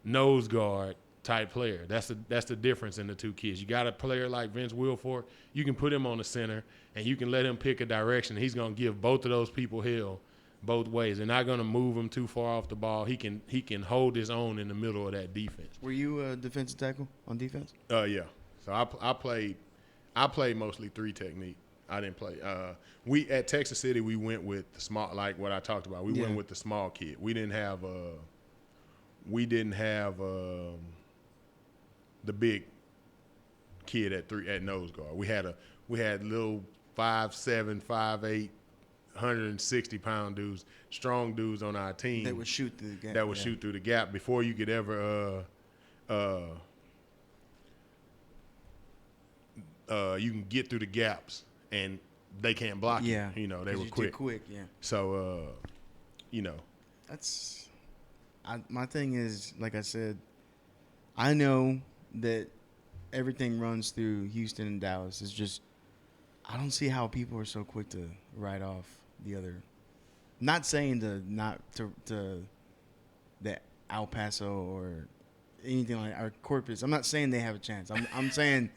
nose guard type player. That's the difference in the 2 kids. You got a player like Vince Wilfork, you can put him on the center and you can let him pick a direction. He's going to give both of those people hell both ways. They're not going to move him too far off the ball. He can hold his own in the middle of that defense. Were you a defensive tackle on defense? Yeah. So I played mostly 3 technique. I didn't play. We at Texas City we went with the small, like what I talked about. We went with the small kid. We didn't have the big kid at nose guard. We had little 5'7", 5'8", 160-pound dudes, strong dudes on our team That would shoot through the gap. shoot through the gap before you could ever you can get through the gaps and they can't block Yeah. you. You know, they were You're quick. Too quick, yeah. So you know. My thing is, like I said, I know that everything runs through Houston and Dallas. It's just I don't see how people are so quick to write off the other. Not saying to the El Paso or anything like or Corpus. I'm not saying they have a chance. I'm saying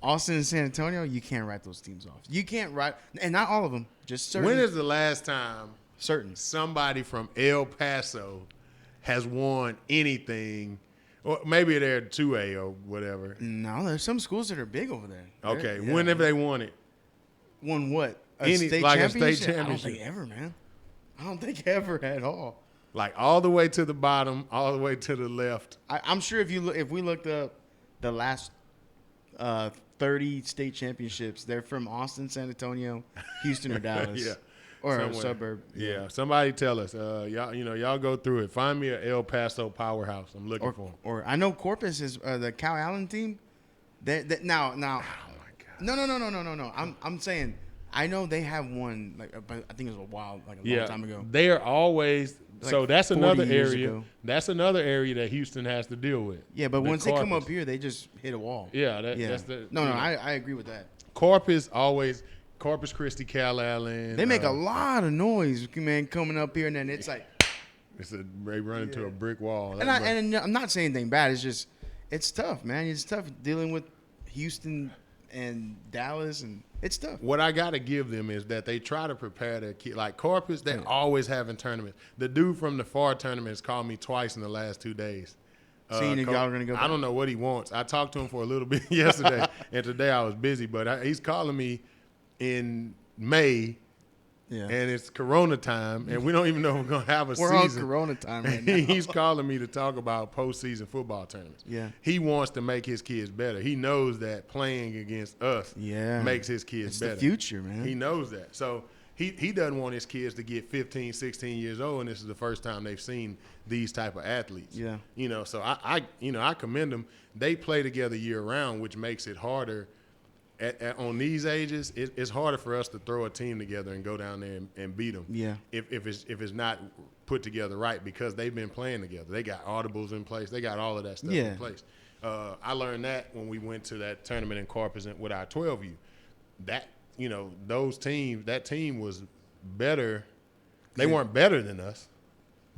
Austin and San Antonio, you can't write those teams off. You can't write, and not all of them. Just certain. When is the last time certain somebody from El Paso has won anything? Or maybe they're 2A or whatever. No, there's some schools that are big over there. Okay, Yeah. when have they won it? Won what? A state championship? I don't think ever, man. I don't think ever at all. Like all the way to the bottom, all the way to the left. I'm sure if we looked up the last 30 state championships, they're from Austin, San Antonio, Houston, or Dallas. Yeah. Or Somewhere. a suburb. Yeah, somebody tell us. Y'all go through it. Find me a El Paso powerhouse. I'm looking for 'em. Or I know Corpus is the Cal Allen team. Now. Oh my God. No. I'm saying I know they have one. Like, but I think it was a long time ago. They are always. Like So that's 40 another years area. ago. That's another area that Houston has to deal with. Yeah, but The once they come Corpus. up here, they just hit a wall. Yeah, that's the. No, you know. I agree with that. Corpus Christi, Cal Allen. They make a lot of noise, man, coming up here, and then it's like. They run into a brick wall. And I'm not saying anything bad. It's just, it's tough, man. It's tough dealing with Houston and Dallas, and it's tough. What I got to give them is that they try to prepare their kid. Like Corpus, they're always having tournaments. The dude from the FAR tournament has called me twice in the last 2 days. Seeing if y'all are going to go back. I don't know what he wants. I talked to him for a little bit yesterday, and today I was busy. But he's calling me in May, and it's Corona time, and we don't even know if we're going to have a We're season. on Corona time right now. He's calling me to talk about postseason football tournaments. Yeah. He wants to make his kids better. He knows that playing against us makes his kids It's better. the future, man. He knows that. So he doesn't want his kids to get 15, 16 years old, and this is the first time they've seen these type of athletes. Yeah. You know, so I commend them. They play together year round, which makes it harder. On these ages, it's harder for us to throw a team together and go down there and beat them. Yeah. If it's not put together right, because they've been playing together. They got audibles in place. They got all of that stuff in place. I learned that when we went to that tournament in Corpus with our 12U. That that team was better. They weren't better than us,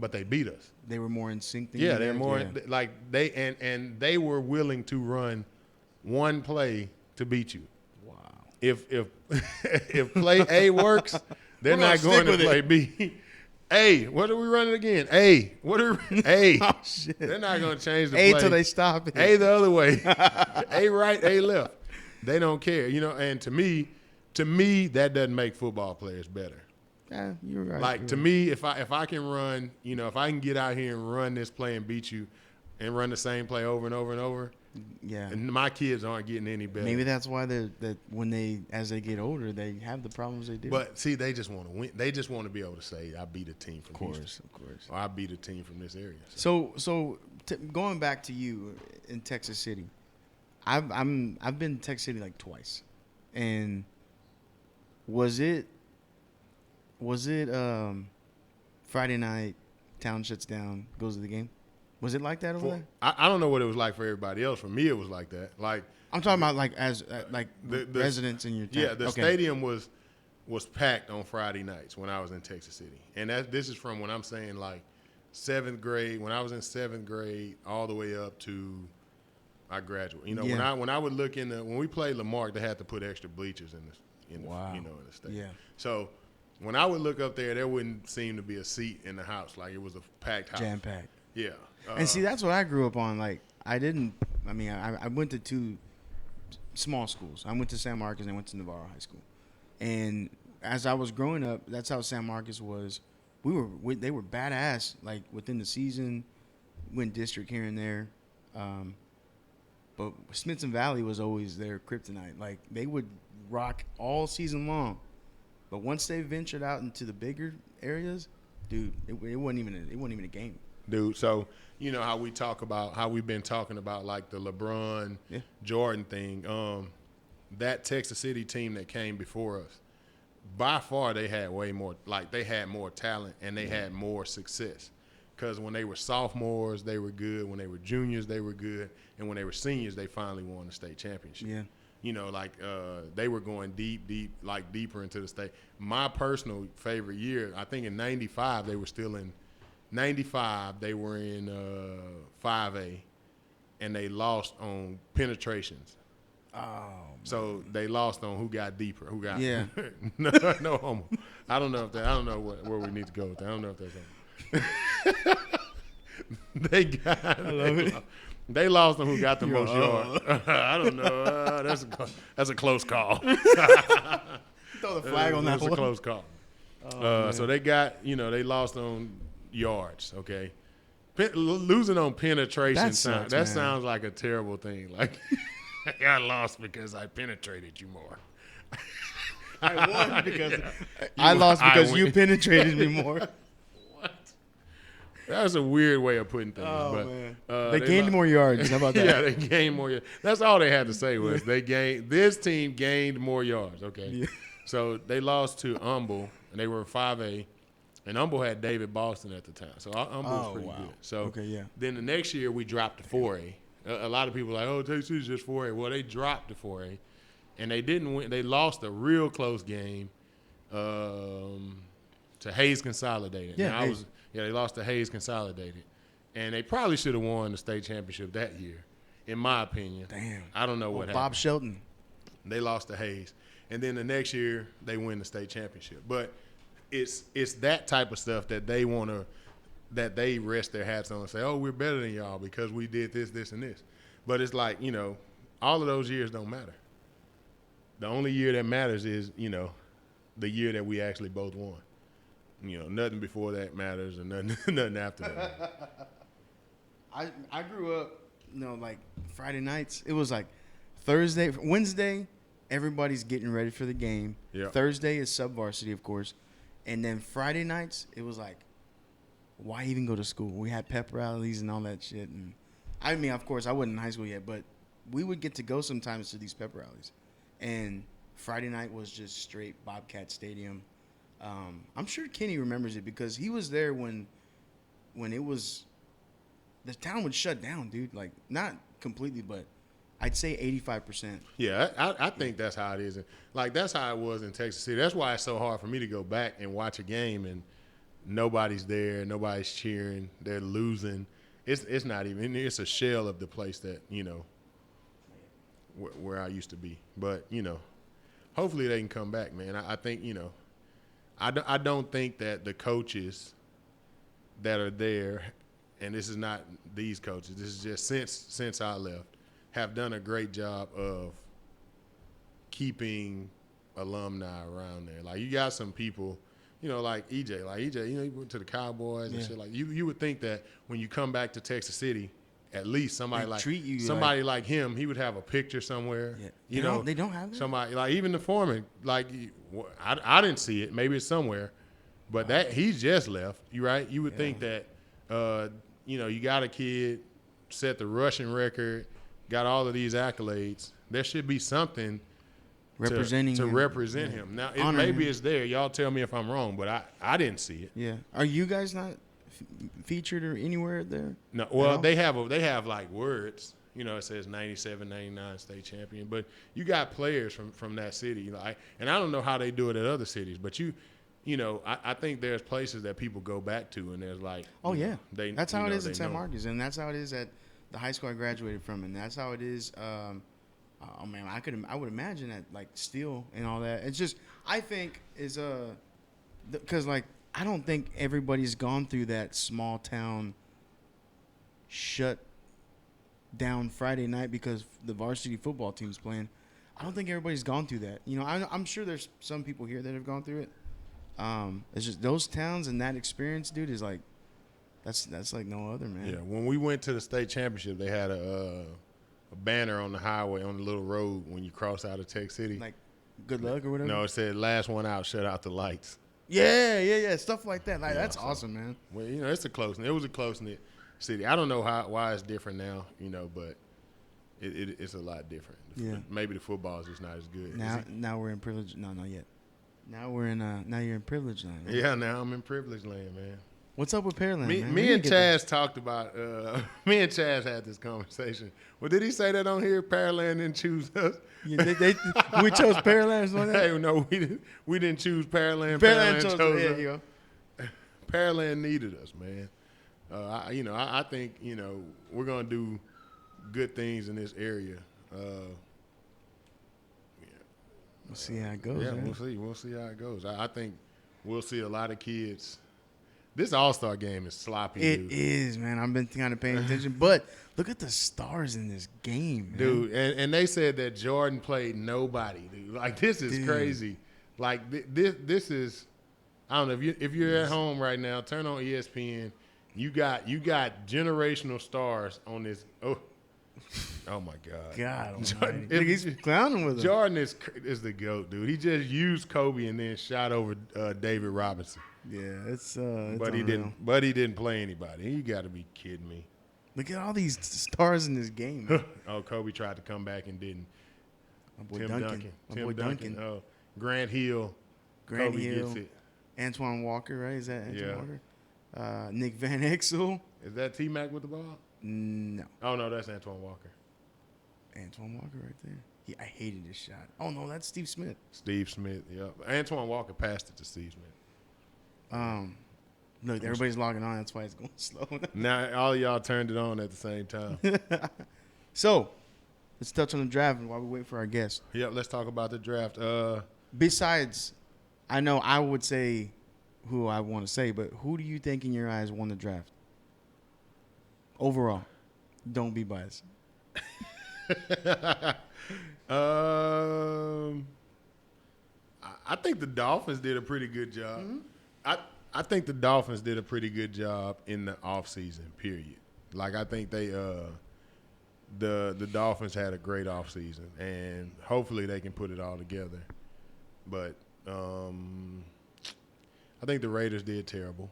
but they beat us. They were more in sync than Yeah, they're more like they were willing to run one play to beat you. Wow. If if play A works, they're not going to play B. A, what are we running again? A, what are A? Oh shit. They're not going to change the A play. till they stop it. A the other way. A right, A left. They don't care, and to me that doesn't make football players better. Yeah, you're right. Like to me, if I can run, if I can get out here and run this play and beat you, and run the same play over and over and over, yeah. and my kids aren't getting any better. Maybe that's why as they get older, they have the problems they do. But see, they just want to win. They just want to be able to say, "I beat a team from Houston," of course. or "I beat a team from this area." So going back to you in Texas City, I've been to Texas City like twice, and was it Friday night, town shuts down, goes to the game? Was it like that over there? I don't know what it was like for everybody else. For me, it was like that. Like I'm talking about like as the residents in your town. Yeah, the stadium was packed on Friday nights when I was in Texas City, and this is from when I'm saying like 7th grade. When I was in 7th grade, all the way up to I graduated. When I would look when we played Lamarck, they had to put extra bleachers in the stadium. Yeah. So when I would look up there wouldn't seem to be a seat in the house. Like it was a packed house. Jam packed. Yeah. And see, that's what I grew up on. Like I went to 2 small schools. I went to San Marcos and I went to Navarro High School. And as I was growing up, that's how San Marcos was. They were badass. Like within the season, went district here and there. But Smithson Valley was always their kryptonite. Like, they would rock all season long. But once they ventured out into the bigger areas, dude, it wasn't even a game. Dude, so you know how we've been talking about like the LeBron Jordan thing. That Texas City team that came before us, by far they had way more, like they had more talent and they had more success. Because when they were sophomores, they were good. When they were juniors, they were good. And when they were seniors, they finally won the state championship. Yeah. You know, like they were going deeper into the state. My personal favorite year, I think in 95, they were still in 95, they were in 5A, and they lost on penetrations. Oh, so they lost on who got deeper, who got no homo. I don't know where we need to go with that. I don't know if that's homo. I love it. They lost on who got the most yards. I don't know. That's a close call. Throw the flag on that one. That's a close call. So they got, they lost on yards, okay? Losing on penetration, that sounds like a terrible thing. Like, I lost because I penetrated you more. I won because I lost because you penetrated me more. What? That was a weird way of putting things. Oh, man. They gained more yards. How about that? Yeah, they gained more yards. That's all they had to say was this team gained more yards, okay? Yeah. So they lost to Humble, and they were 5A. And Humble had David Boston at the time. So Humble was pretty good. So then the next year we dropped to 4A. A lot of people are like, oh, Texas is just 4A. Well, they dropped to 4A. And they didn't win. They lost a real close game to Hayes Consolidated. Yeah, they lost to Hayes Consolidated. And they probably should have won the state championship that year, in my opinion. Damn. I don't know what happened. Bob Shelton. They lost to Hayes. And then the next year they win the state championship. But it's that type of stuff that they want to, that they rest their hats on and say, oh, we're better than y'all because we did this, this, and this. But it's like, all of those years don't matter. The only year that matters is, the year that we actually both won. Nothing before that matters and nothing after that. I grew up, like Friday nights. It was like Thursday, Wednesday, everybody's getting ready for the game. Yep. Thursday is sub-varsity, of course. And then Friday nights, it was like, why even go to school? We had pep rallies and all that shit. And I mean, of course, I wasn't in high school yet, but we would get to go sometimes to these pep rallies. And Friday night was just straight Bobcat Stadium. I'm sure Kenny remembers it because he was there when it was – the town would shut down, dude. Like, not completely, but I'd say 85%. Yeah, I think that's how it is. Like, that's how it was in Texas City. That's why it's so hard for me to go back and watch a game and nobody's there, nobody's cheering, they're losing. It's not even – it's a shell of the place that, where I used to be. But, hopefully they can come back, man. I think, I don't think that the coaches that are there, and this is not these coaches, this is just since I left, have done a great job of keeping alumni around there. Like, you got some people, like EJ. Like, EJ, he went to the Cowboys and shit. Like, you would think that when you come back to Texas City, at least somebody like him, he would have a picture somewhere. Yeah. They don't have that? Somebody, like even the foreman, like I didn't see it. Maybe it's somewhere. But that he's just left. You right? You would think that, you got a kid, set the rushing record, got all of these accolades. There should be something representing to represent him. Now, maybe it's there. Y'all tell me if I'm wrong, but I didn't see it. Yeah. Are you guys not featured or anywhere there? No. Well, they have like words. It says 97, 99 state champion. But you got players from that city. And I don't know how they do it at other cities, but I think there's places that people go back to, and there's like, that's how it is in San Marcos, and that's how it is at the high school I graduated from, and that's how it is. I would imagine that like Steele and all that. It's just I think is because like I don't think everybody's gone through that small town shut down Friday night because the varsity football team's playing. I don't think everybody's gone through that. I'm sure there's some people here that have gone through it. It's just those towns and that experience, dude, is like that's like no other, man. Yeah, when we went to the state championship, they had a banner on the highway on the little road when you cross out of Tech City. Like, good luck or whatever. No, it said last one out, shut out the lights. Yeah, stuff like that. Like, Yeah, that's so- awesome, man. Well, you know, it was a close knit city. I don't know why it's different now, you know, but it's a lot different. Yeah. Maybe the football is just not as good. Now we're in privilege. No, not yet. Now we're in. Now you're in privilege land. Right? Yeah, now I'm in privileged land, man. What's up with Pearland? Me, man? me and Chaz talked about. Me and Chaz had this conversation. Well, did he say that on here? Pearland didn't choose us. Yeah, we chose Pearland or something. Hey, no, we didn't choose Pearland. Pearland chose chose yeah, us. you go. Pearland needed us, man. I think we're gonna do good things in this area. We'll see how it goes. Yeah, man. we'll see how it goes. I think we'll see a lot of kids. This All-Star game is sloppy, It dude. is, man. I've been kind of paying attention, but look at the stars in this game, man. Dude, and they said that Jordan played nobody, dude. Like, this is Dude. crazy. Like, this is, I don't know, if you're at home right now, turn on ESPN. You got generational stars on this. Oh my God. God, Jordan, Look, he's clowning with him. Jordan is the GOAT, dude. He just used Kobe and then shot over David Robinson. Yeah, it's But he unreal. didn't play anybody. You got to be kidding me. Look at all these stars in this game. Man. Oh, Kobe tried to come back and didn't. My boy Tim Duncan. My Tim boy Duncan. Duncan. Oh, Grant Hill. Grant Kobe Hill. gets it. Antoine Walker, right? Is that Antoine Yeah. Walker? Nick Van Exel. Is that T-Mac with the ball? No. Oh, no, that's Antoine Walker. Antoine Walker right there. I hated this shot. Oh, no, that's Steve Smith. Steve Smith, yep. Antoine Walker passed it to Steve Smith. Look, everybody's logging on. That's why it's going slow. Now, all of y'all turned it on at the same time. So, let's touch on the draft while we wait for our guest. Yep, let's talk about the draft. Besides, I know I would say who I want to say, but who do you think in your eyes won the draft? Overall. Don't be biased. I think the Dolphins did a pretty good job. Mm-hmm. I think the Dolphins did a pretty good job in the offseason, period. Like, I think they the Dolphins had a great offseason, and hopefully they can put it all together. But I think the Raiders did terrible.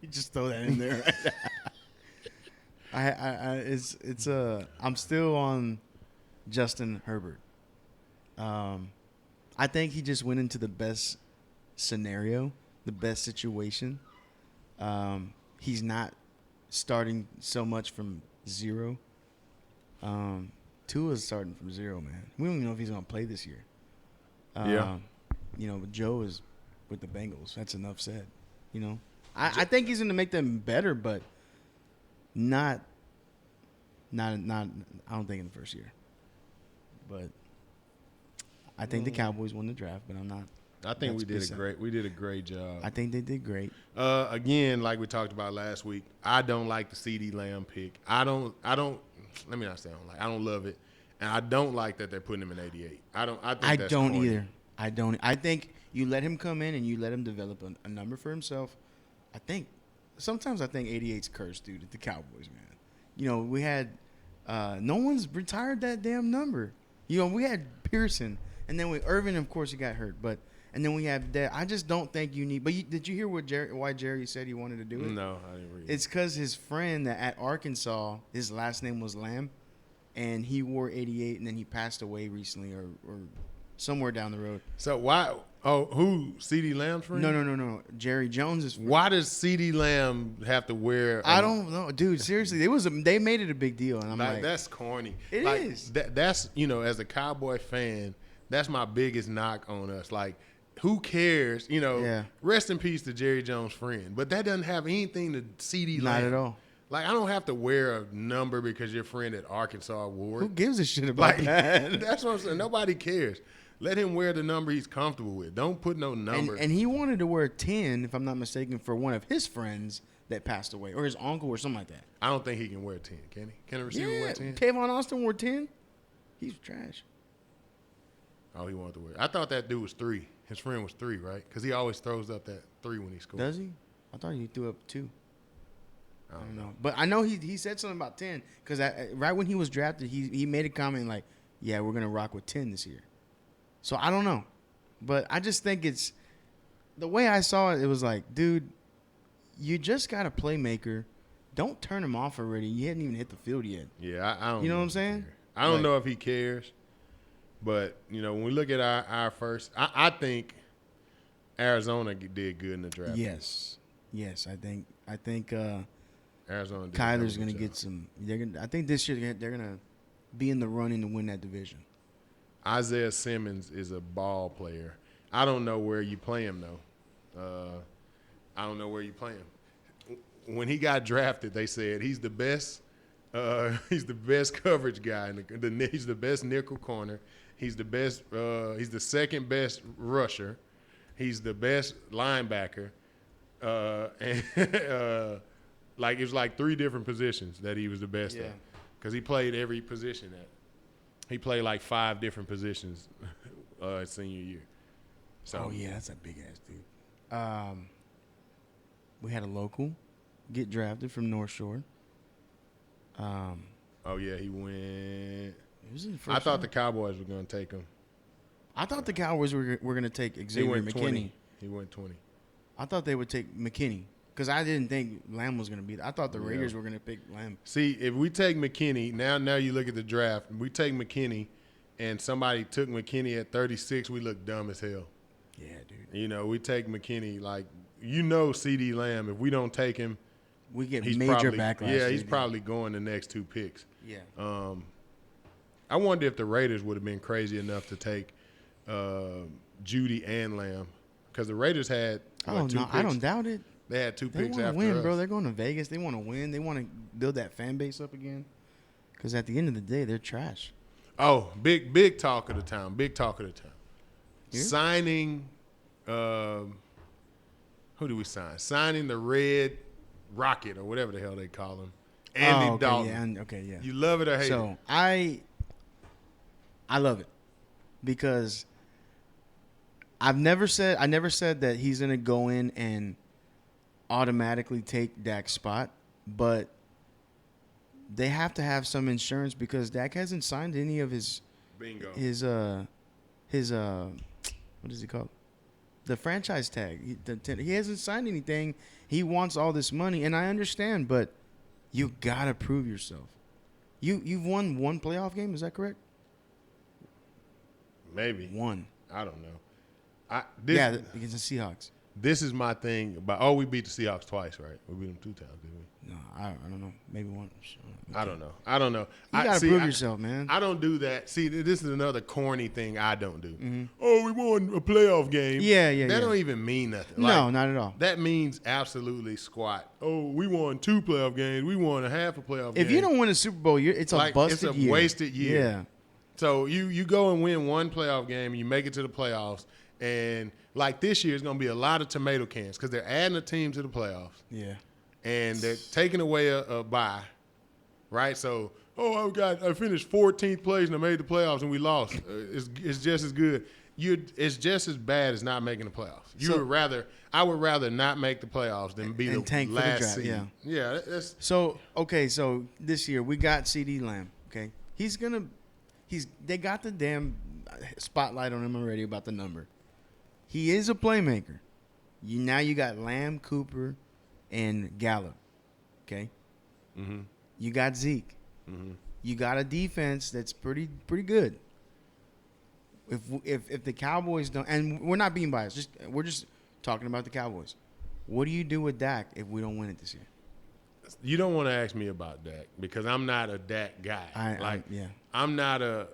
You just throw that in there. I'm still on Justin Herbert. I think he just went into the best scenario, the best situation. He's not starting so much from zero. Tua's starting from zero, man. We don't even know if he's going to play this year. Yeah. But Joe is with the Bengals. That's enough said. I think he's going to make them better, but not. I don't think in the first year. But I think the Cowboys won the draft, but I'm not. I think we That's did a great job. I think they did great. Again, like we talked about last week, I don't like the CeeDee Lamb pick. I don't let me not say I don't like. I don't love it. And I don't like that they're putting him in 88. I think that's don't corny. either. I don't. I think you let him come in and you let him develop a number for himself. Sometimes I think 88's cursed, dude, at the Cowboys, man. We had no one's retired that damn number. We had Pearson, and then Irvin, of course, he got hurt, and then we have that. I just don't think you need. But did you hear why Jerry said he wanted to do it? No, I didn't read it. It's because his friend at Arkansas, his last name was Lamb, and he wore 88, and then he passed away recently or somewhere down the road. So why? Oh, who? CeeDee Lamb's friend? No. Jerry Jones' friend. Why does CeeDee Lamb have to wear? I don't know, dude. Seriously, they made it a big deal, and I'm like, that's corny. It is. That's as a Cowboy fan, that's my biggest knock on us. Like, who cares? Yeah. Rest in peace to Jerry Jones' friend, but that doesn't have anything to CeeDee Lamb. not at all. Like, I don't have to wear a number because your friend at Arkansas wore Who it. gives a shit about that? That's what I'm saying. Nobody cares. Let him wear the number he's comfortable with. Don't put no number. And he wanted to wear 10, if I'm not mistaken, for one of his friends that passed away, or his uncle, or something like that. I don't think he can wear 10. Can he? Can a receiver wear 10? Tavon Austin wore 10. He's trash. Oh, he wanted to wear. I thought that dude was 3. His friend was 3, right? Because he always throws up that 3 when he scores. Does he? I thought he threw up 2. I don't know. But I know he said something about 10 because right when he was drafted, he made a comment like, "Yeah, we're gonna rock with 10 this year." So I don't know, but I just think it's the way I saw it. It was like, dude, you just got a playmaker. Don't turn him off already. You hadn't even hit the field yet. Yeah, I don't. You know what I'm if he saying? cares. I don't Like- know if he cares, but when we look at our first, I think Arizona did good in the draft. Yes. I think Arizona. Did Kyler's a gonna good get job. some. I think this year they're gonna be in the running to win that division. Isaiah Simmons is a ball player. I don't know where you play him though. I don't know where you play him. When he got drafted, they said he's the best. He's the best coverage guy. He's the best nickel corner. He's the best. He's the second best rusher. He's the best linebacker. And like it was like 3 different positions that he was the best at, because he played every position at. He played like 5 different positions senior year. So that's a big ass dude. We had a local get drafted from North Shore. he went. It was in the I first thought round. the Cowboys were going to take him. I thought the Cowboys were going to take He Xavier went McKinney. 20. He went 20. I thought they would take McKinney because I didn't think Lamb was going to be. I thought the Yeah. Raiders were going to pick Lamb. See, if we take McKinney, now you look at the draft, we take McKinney, and somebody took McKinney at 36, we look dumb as hell. Yeah, dude. We take McKinney, like, CD Lamb, if we don't take him, We get he's major probably, backlash. yeah, he's dude. probably going the next 2 picks. Yeah. I wonder if the Raiders would have been crazy enough to take Judy and Lamb, because the Raiders had Oh, 2 no, picks. I don't doubt it. They had 2 They picks want to after win, us. bro. They're going to Vegas. They want to win. They want to build that fan base up again. Because at the end of the day, they're trash. Oh, big talk of the town. Big talk of the town. Yeah. Signing, who do we sign? Signing the Red Rocket or whatever the hell they call him. Andy okay, Dalton. Yeah. You love it or hate it? So I love it because I never said that he's gonna go in and automatically take Dak's spot, but they have to have some insurance because Dak hasn't signed any of his Bingo. what is he called? The franchise tag. He hasn't signed anything. He wants all this money, and I understand, but you gotta prove yourself. You've won 1 playoff game, is that correct? Maybe. 1. I don't know. Against the Seahawks. This is my thing about. We beat the Seahawks twice, right? We beat them 2 times, didn't we? No, I don't know. Maybe 1. I don't know. You gotta prove yourself, man. I don't do that. See, this is another corny thing I don't do. Mm-hmm. Oh, we won a playoff game. Yeah. That don't even mean nothing. No, not at all. That means absolutely squat. Oh, we won 2 playoff games. We won a half a playoff game. If you don't win a Super Bowl, it's a busted it's a year. wasted year. Yeah. So you go and win 1 playoff game, and you make it to the playoffs, and like this year, it's going to be a lot of tomato cans because they're adding a team to the playoffs. Yeah. And they're taking away a bye, right? So, I finished 14th place and I made the playoffs and we lost. It's just as good. It's just as bad as not making the playoffs. I would rather not make the playoffs than be the tank for the last draft, seed. yeah. Yeah, that's So this year we got CD Lamb. Okay, they got the damn spotlight on him already about the number. He is a playmaker. Now you got Lamb, Cooper, and Gallup. Okay, you got Zeke. You got a defense that's pretty good. If the Cowboys don't, and we're not being biased, we're just talking about the Cowboys. What do you do with Dak if we don't win it this year? You don't want to ask me about Dak because I'm not a Dak guy. I'm not a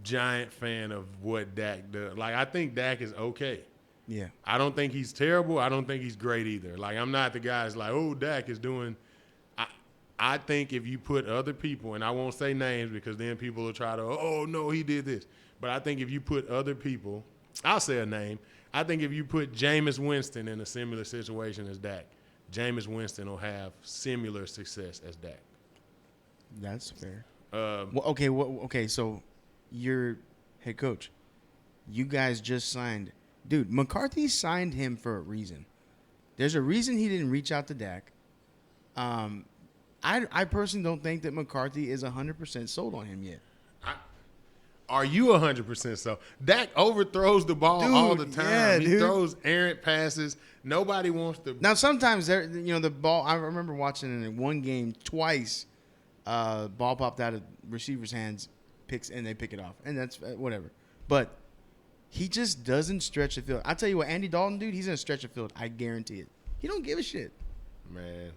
giant fan of what Dak does. Like, I think Dak is okay. Yeah. I don't think he's terrible. I don't think he's great either. Like, I'm not the guy that's like, oh, Dak is doing. I think if you put other people, and I won't say names because then people will try to, oh, no, he did this. But I think if you put other people, I'll say a name. I think if you put Jameis Winston in a similar situation as Dak, Jameis Winston will have similar success as Dak. That's fair. Okay. So, your head coach, you guys just signed, dude. McCarthy signed him for a reason. There's a reason he didn't reach out to Dak. I personally don't think that McCarthy is 100% sold on him yet. Are you 100% so? Dak overthrows the ball all the time. Yeah, he dude. throws errant passes. Nobody wants to. Now sometimes the ball. I remember watching in one game twice. Ball popped out of receivers' hands, and they pick it off, and that's whatever. But he just doesn't stretch the field. I tell you what, Andy Dalton, dude, he's gonna stretch the field. I guarantee it. He don't give a shit. Man.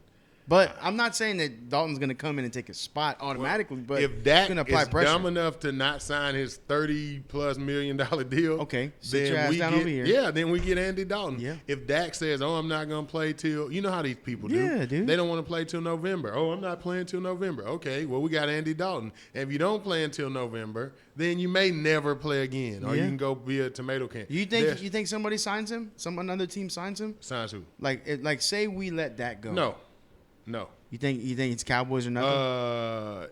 But I'm not saying that Dalton's going to come in and take a spot automatically, but if Dak he's going to apply is pressure. dumb enough to not sign his $30+ million deal, Okay, sit your ass down over here. Yeah, then we get Andy Dalton. Yeah. If Dak says, "Oh, I'm not going to play till," you know how these people do. Yeah, dude. They don't want to play till November. Oh, I'm not playing till November. Okay, well we got Andy Dalton. And if you don't play until November, then you may never play again, or you can go be a tomato can. You think somebody signs him? Another team signs him? Signs who? Like say we let Dak go. No. You think it's Cowboys or nothing?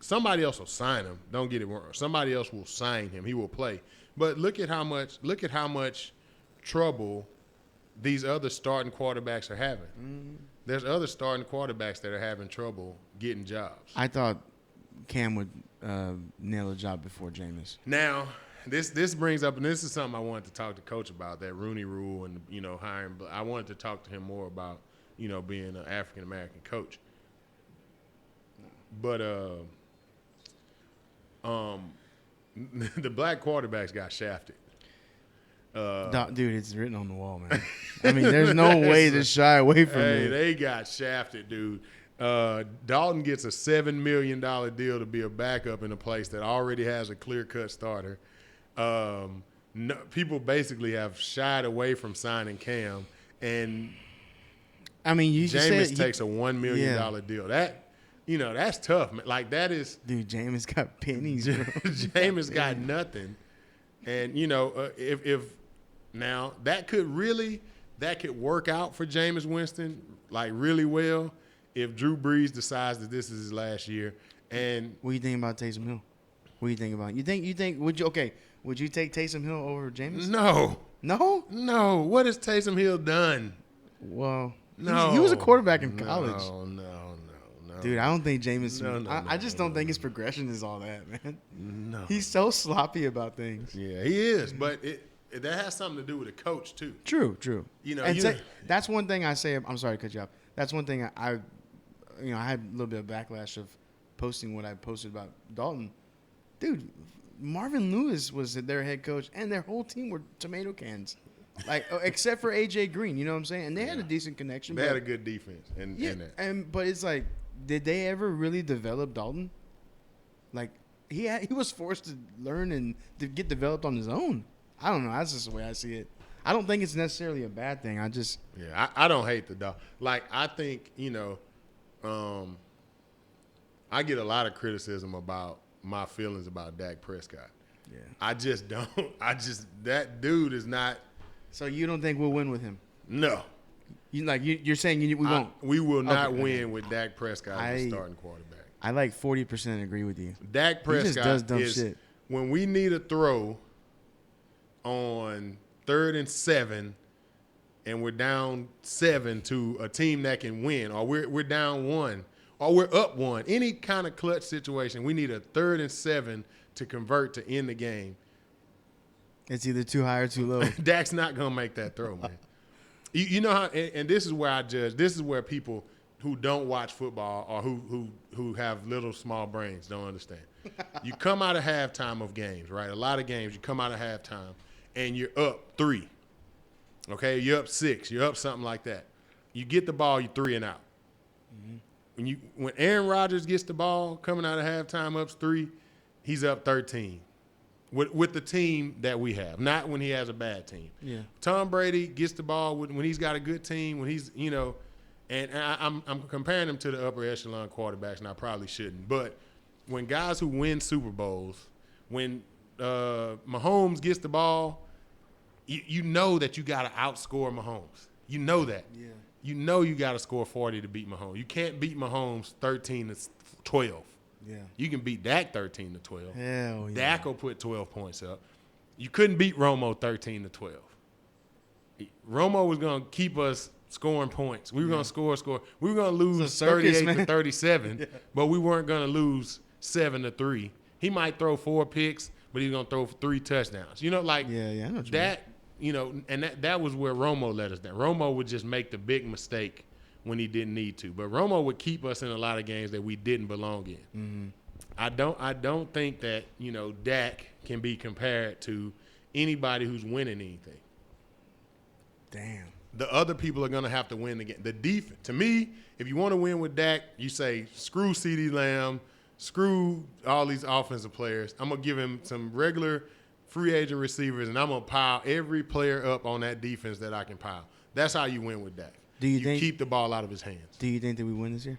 Somebody else will sign him. Don't get it wrong. Somebody else will sign him. He will play. But look at how much trouble these other starting quarterbacks are having. There's other starting quarterbacks that are having trouble getting jobs. I thought Cam would nail a job before Jameis. Now, this brings up, and this is something I wanted to talk to Coach about, that Rooney Rule and hiring. I wanted to talk to him more about being an African American coach. But the black quarterbacks got shafted. Dude, it's written on the wall, man. I mean, there's no way to shy away from it. They got shafted, dude. Dalton gets a $7 million deal to be a backup in a place that already has a clear-cut starter. People basically have shied away from signing Cam, and I mean, Jameis takes a $1 million deal. That's tough, man. Like, that is. Dude, Jameis got pennies, bro. Jameis got nothing. And, if now that could work out for Jameis Winston, like, really well, if Drew Brees decides that this is his last year. And what do you think about Taysom Hill? What do you think about? You think would you take Taysom Hill over Jameis? No. No? What has Taysom Hill done? Well, No. he was a quarterback in college. No. Dude, I don't think Jameis. No, I just don't think his progression is all that, man. No. He's so sloppy about things. Yeah, he is. But that has something to do with the coach too. True. And that's one thing I say. I'm sorry to cut you off. That's one thing I had a little bit of backlash of posting what I posted about Dalton. Dude, Marvin Lewis was their head coach, and their whole team were tomato cans. Like, except for AJ Green, you know what I'm saying? And they had a decent connection. They had a good defense. But it's like, did they ever really develop Dalton? Like, he was forced to learn and to get developed on his own. I don't know. That's just the way I see it. I don't think it's necessarily a bad thing. I don't hate the dog. Like, I think, I get a lot of criticism about my feelings about Dak Prescott. Yeah. I just don't. That dude is not. So you don't think we'll win with him? No. You're saying we won't? We will not win with Dak Prescott as a starting quarterback. I like 40% agree with you. Dak Prescott he just does dumb shit. When we need a throw on 3rd and 7 and we're down 7 to a team that can win, or we're down 1, or we're up 1, any kind of clutch situation, we need a 3rd and 7 to convert to end the game. It's either too high or too low. Dak's not going to make that throw, man. You know how, and this is where I judge. This is where people who don't watch football or who have little small brains don't understand. You come out of halftime of games, right? A lot of games, you come out of halftime and you're up 3. Okay, you're up 6, you're up something like that. You get the ball, you're 3 and out. Mm-hmm. When Aaron Rodgers gets the ball coming out of halftime up 3, he's up 13. With the team that we have, not when he has a bad team. Yeah. Tom Brady gets the ball when he's got a good team, when he's, and I'm comparing him to the upper echelon quarterbacks, and I probably shouldn't. But when guys who win Super Bowls, when Mahomes gets the ball, you know that you got to outscore Mahomes. You know that. Yeah. You know you got to score 40 to beat Mahomes. You can't beat Mahomes 13-12. Yeah. You can beat Dak 13-12. Hell yeah. Dak will put 12 points up. You couldn't beat Romo 13-12. Romo was going to keep us scoring points. We were going to score. We were going to lose circus, 38 to man. 37, but we weren't going to lose 7-3. He might throw 4 picks, but he's going to throw 3 touchdowns. You know, like Yeah, I know what you that, you know, and that was where Romo let us down. Romo would just make the big mistake when he didn't need to. But Romo would keep us in a lot of games that we didn't belong in. Mm-hmm. I don't think that, you know, Dak can be compared to anybody who's winning anything. Damn. The other people are going to have to win the game. The defense, to me, if you want to win with Dak, you say, screw CeeDee Lamb, screw all these offensive players. I'm going to give him some regular free agent receivers, and I'm going to pile every player up on that defense that I can pile. That's how you win with Dak. Do you think keep the ball out of his hands? Do you think that we win this year?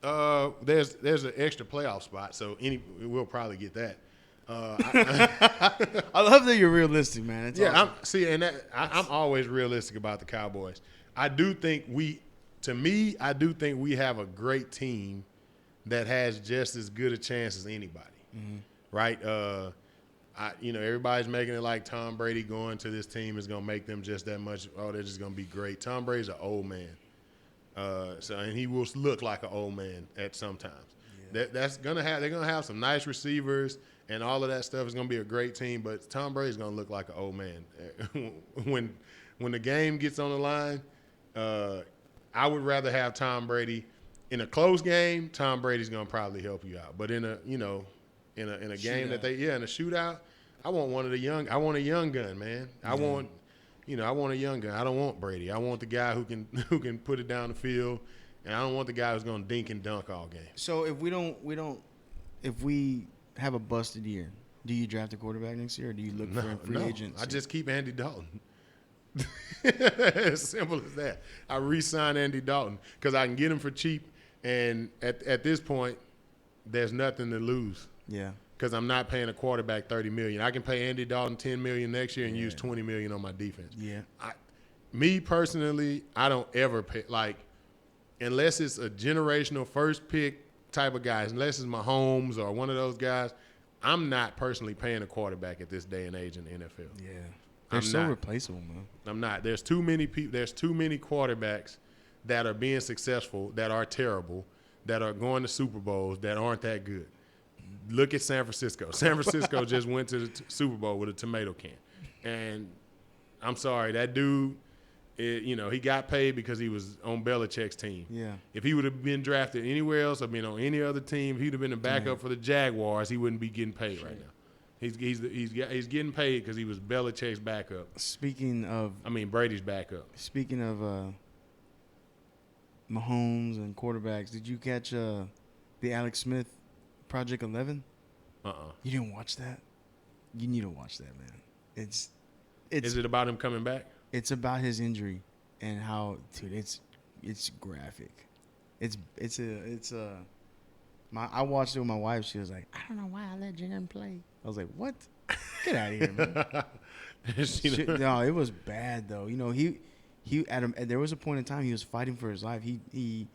There's an extra playoff spot, so we'll probably get that. I love that you're realistic, man. It's awesome. I'm always realistic about the Cowboys. I do think we have a great team that has just as good a chance as anybody, right? Everybody's making it like Tom Brady going to this team is going to make them just that much. Oh, they're just going to be great. Tom Brady's an old man, and he will look like an old man at sometimes. Yeah. They're gonna have some nice receivers. And all of that stuff is going to be a great team, but Tom Brady's going to look like an old man. When the game gets on the line, I would rather have Tom Brady in a close game. Tom Brady's going to probably help you out, but in a game that in a shootout, I want a young gun, man. I want a young gun. I don't want Brady. I want the guy who can put it down the field, and I don't want the guy who's going to dink and dunk all game. So if we have a busted year, do you draft a quarterback next year, or do you look for a free agent? I just keep Andy Dalton. As simple as that. I re-sign Andy Dalton because I can get him for cheap, and at this point, there's nothing to lose. Yeah. Because I'm not paying a quarterback $30 million. I can pay Andy Dalton $10 million next year and use $20 million on my defense. Yeah. Me personally, I don't ever pay unless it's a generational first pick type of guys, unless it's Mahomes or one of those guys, I'm not personally paying a quarterback at this day and age in the NFL. Yeah, they're so replaceable, man. I'm not. There's too many people. There's too many quarterbacks that are being successful that are terrible, that are going to Super Bowls that aren't that good. Look at San Francisco. San Francisco just went to the Super Bowl with a tomato can, and I'm sorry, that dude. He got paid because he was on Belichick's team. Yeah. If he would have been drafted anywhere else or been on any other team, if he'd have been a backup for the Jaguars, he wouldn't be getting paid right now. He's getting paid because he was Belichick's backup. Brady's backup. Speaking of Mahomes and quarterbacks, did you catch the Alex Smith Project 11? You didn't watch that? You need to watch that, man. Is it about him coming back? It's about his injury and how, dude. It's graphic. I watched it with my wife. She was like, I don't know why I let Jaren play. I was like, what? Get out of here, man. No, it was bad though. There was a point in time he was fighting for his life. He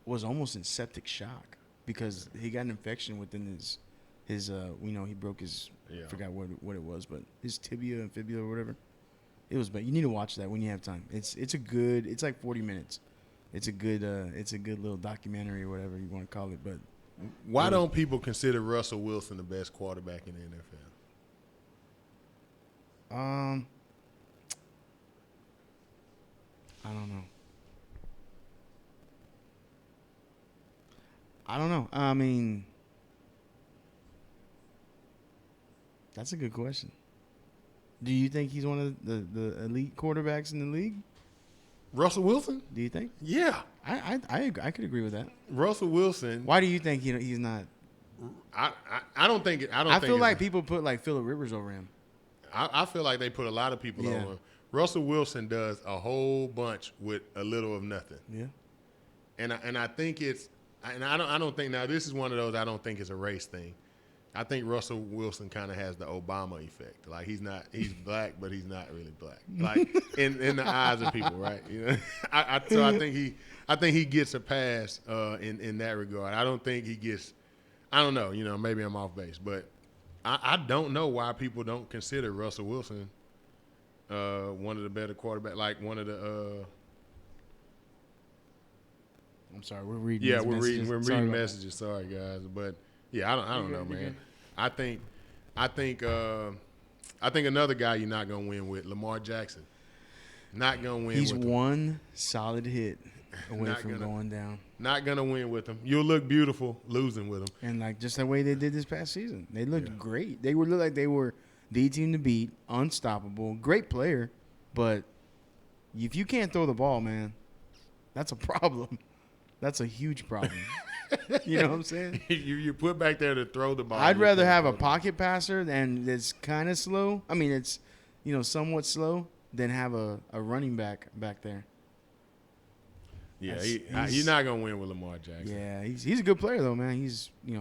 was almost in septic shock because he got an infection within his he broke his forgot what it was, but his tibia and fibula or whatever. It was bad. You need to watch that when you have time. It's like 40 minutes. It's a good little documentary or whatever you want to call it. But why don't people consider Russell Wilson the best quarterback in the NFL? I don't know. I mean, that's a good question. Do you think he's one of the elite quarterbacks in the league? Russell Wilson? Do you think? Yeah. I could agree with that. Russell Wilson. Why do you think he's not? I don't think. I feel like people put like Phillip Rivers over him. I feel like they put a lot of people over him. Russell Wilson does a whole bunch with a little of nothing. Yeah. And I think I don't think now this is one of those I don't think it's a race thing. I think Russell Wilson kind of has the Obama effect. Like he's black, but he's not really black. Like in the eyes of people, right? So I think he gets a pass in that regard. I don't think he gets. I don't know. Maybe I'm off base, but I don't know why people don't consider Russell Wilson one of the better quarterbacks, like one of the I'm sorry. We're reading. Yeah, these we're messages. reading Sorry about that. messages. Sorry, guys, but yeah, I don't know, You're man. good. I think another guy you're not gonna win with, Lamar Jackson. Not gonna win. He's with him. one solid hit away Not from gonna- going down. Not gonna win with him. You'll look beautiful losing with him. And like just the way they did this past season, they looked Yeah. great. They looked like they were the team to beat, unstoppable, great player. But if you can't throw the ball, man, that's a problem. That's a huge problem. You know what I'm saying? you put back there to throw the ball. I'd You rather can't have throw a the ball. pocket passer and it's kind of slow. I mean, it's somewhat slow than have a running back there. Yeah, He's- you're not gonna win with Lamar Jackson. Yeah, he's a good player though, man. He's Let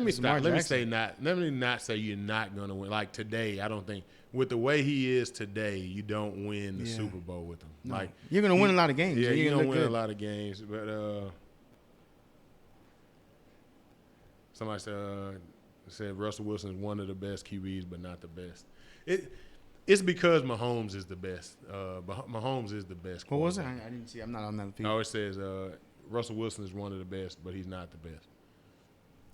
me It's Lamar stop. Let me Jackson. say not. Let me not say you're not gonna win. Like today, I don't think with the way he is today, you don't win the Yeah. Super Bowl with him. no. Like You're gonna win a lot of games. yeah, You're you gonna don't look win good. a lot of games. But somebody said Russell Wilson is one of the best QBs, but not the best. It's because Mahomes is the best. Mahomes is the best. What was it? quarterback. I didn't see. I'm not on that feed. Oh, it says Russell Wilson is one of the best, but he's not the best.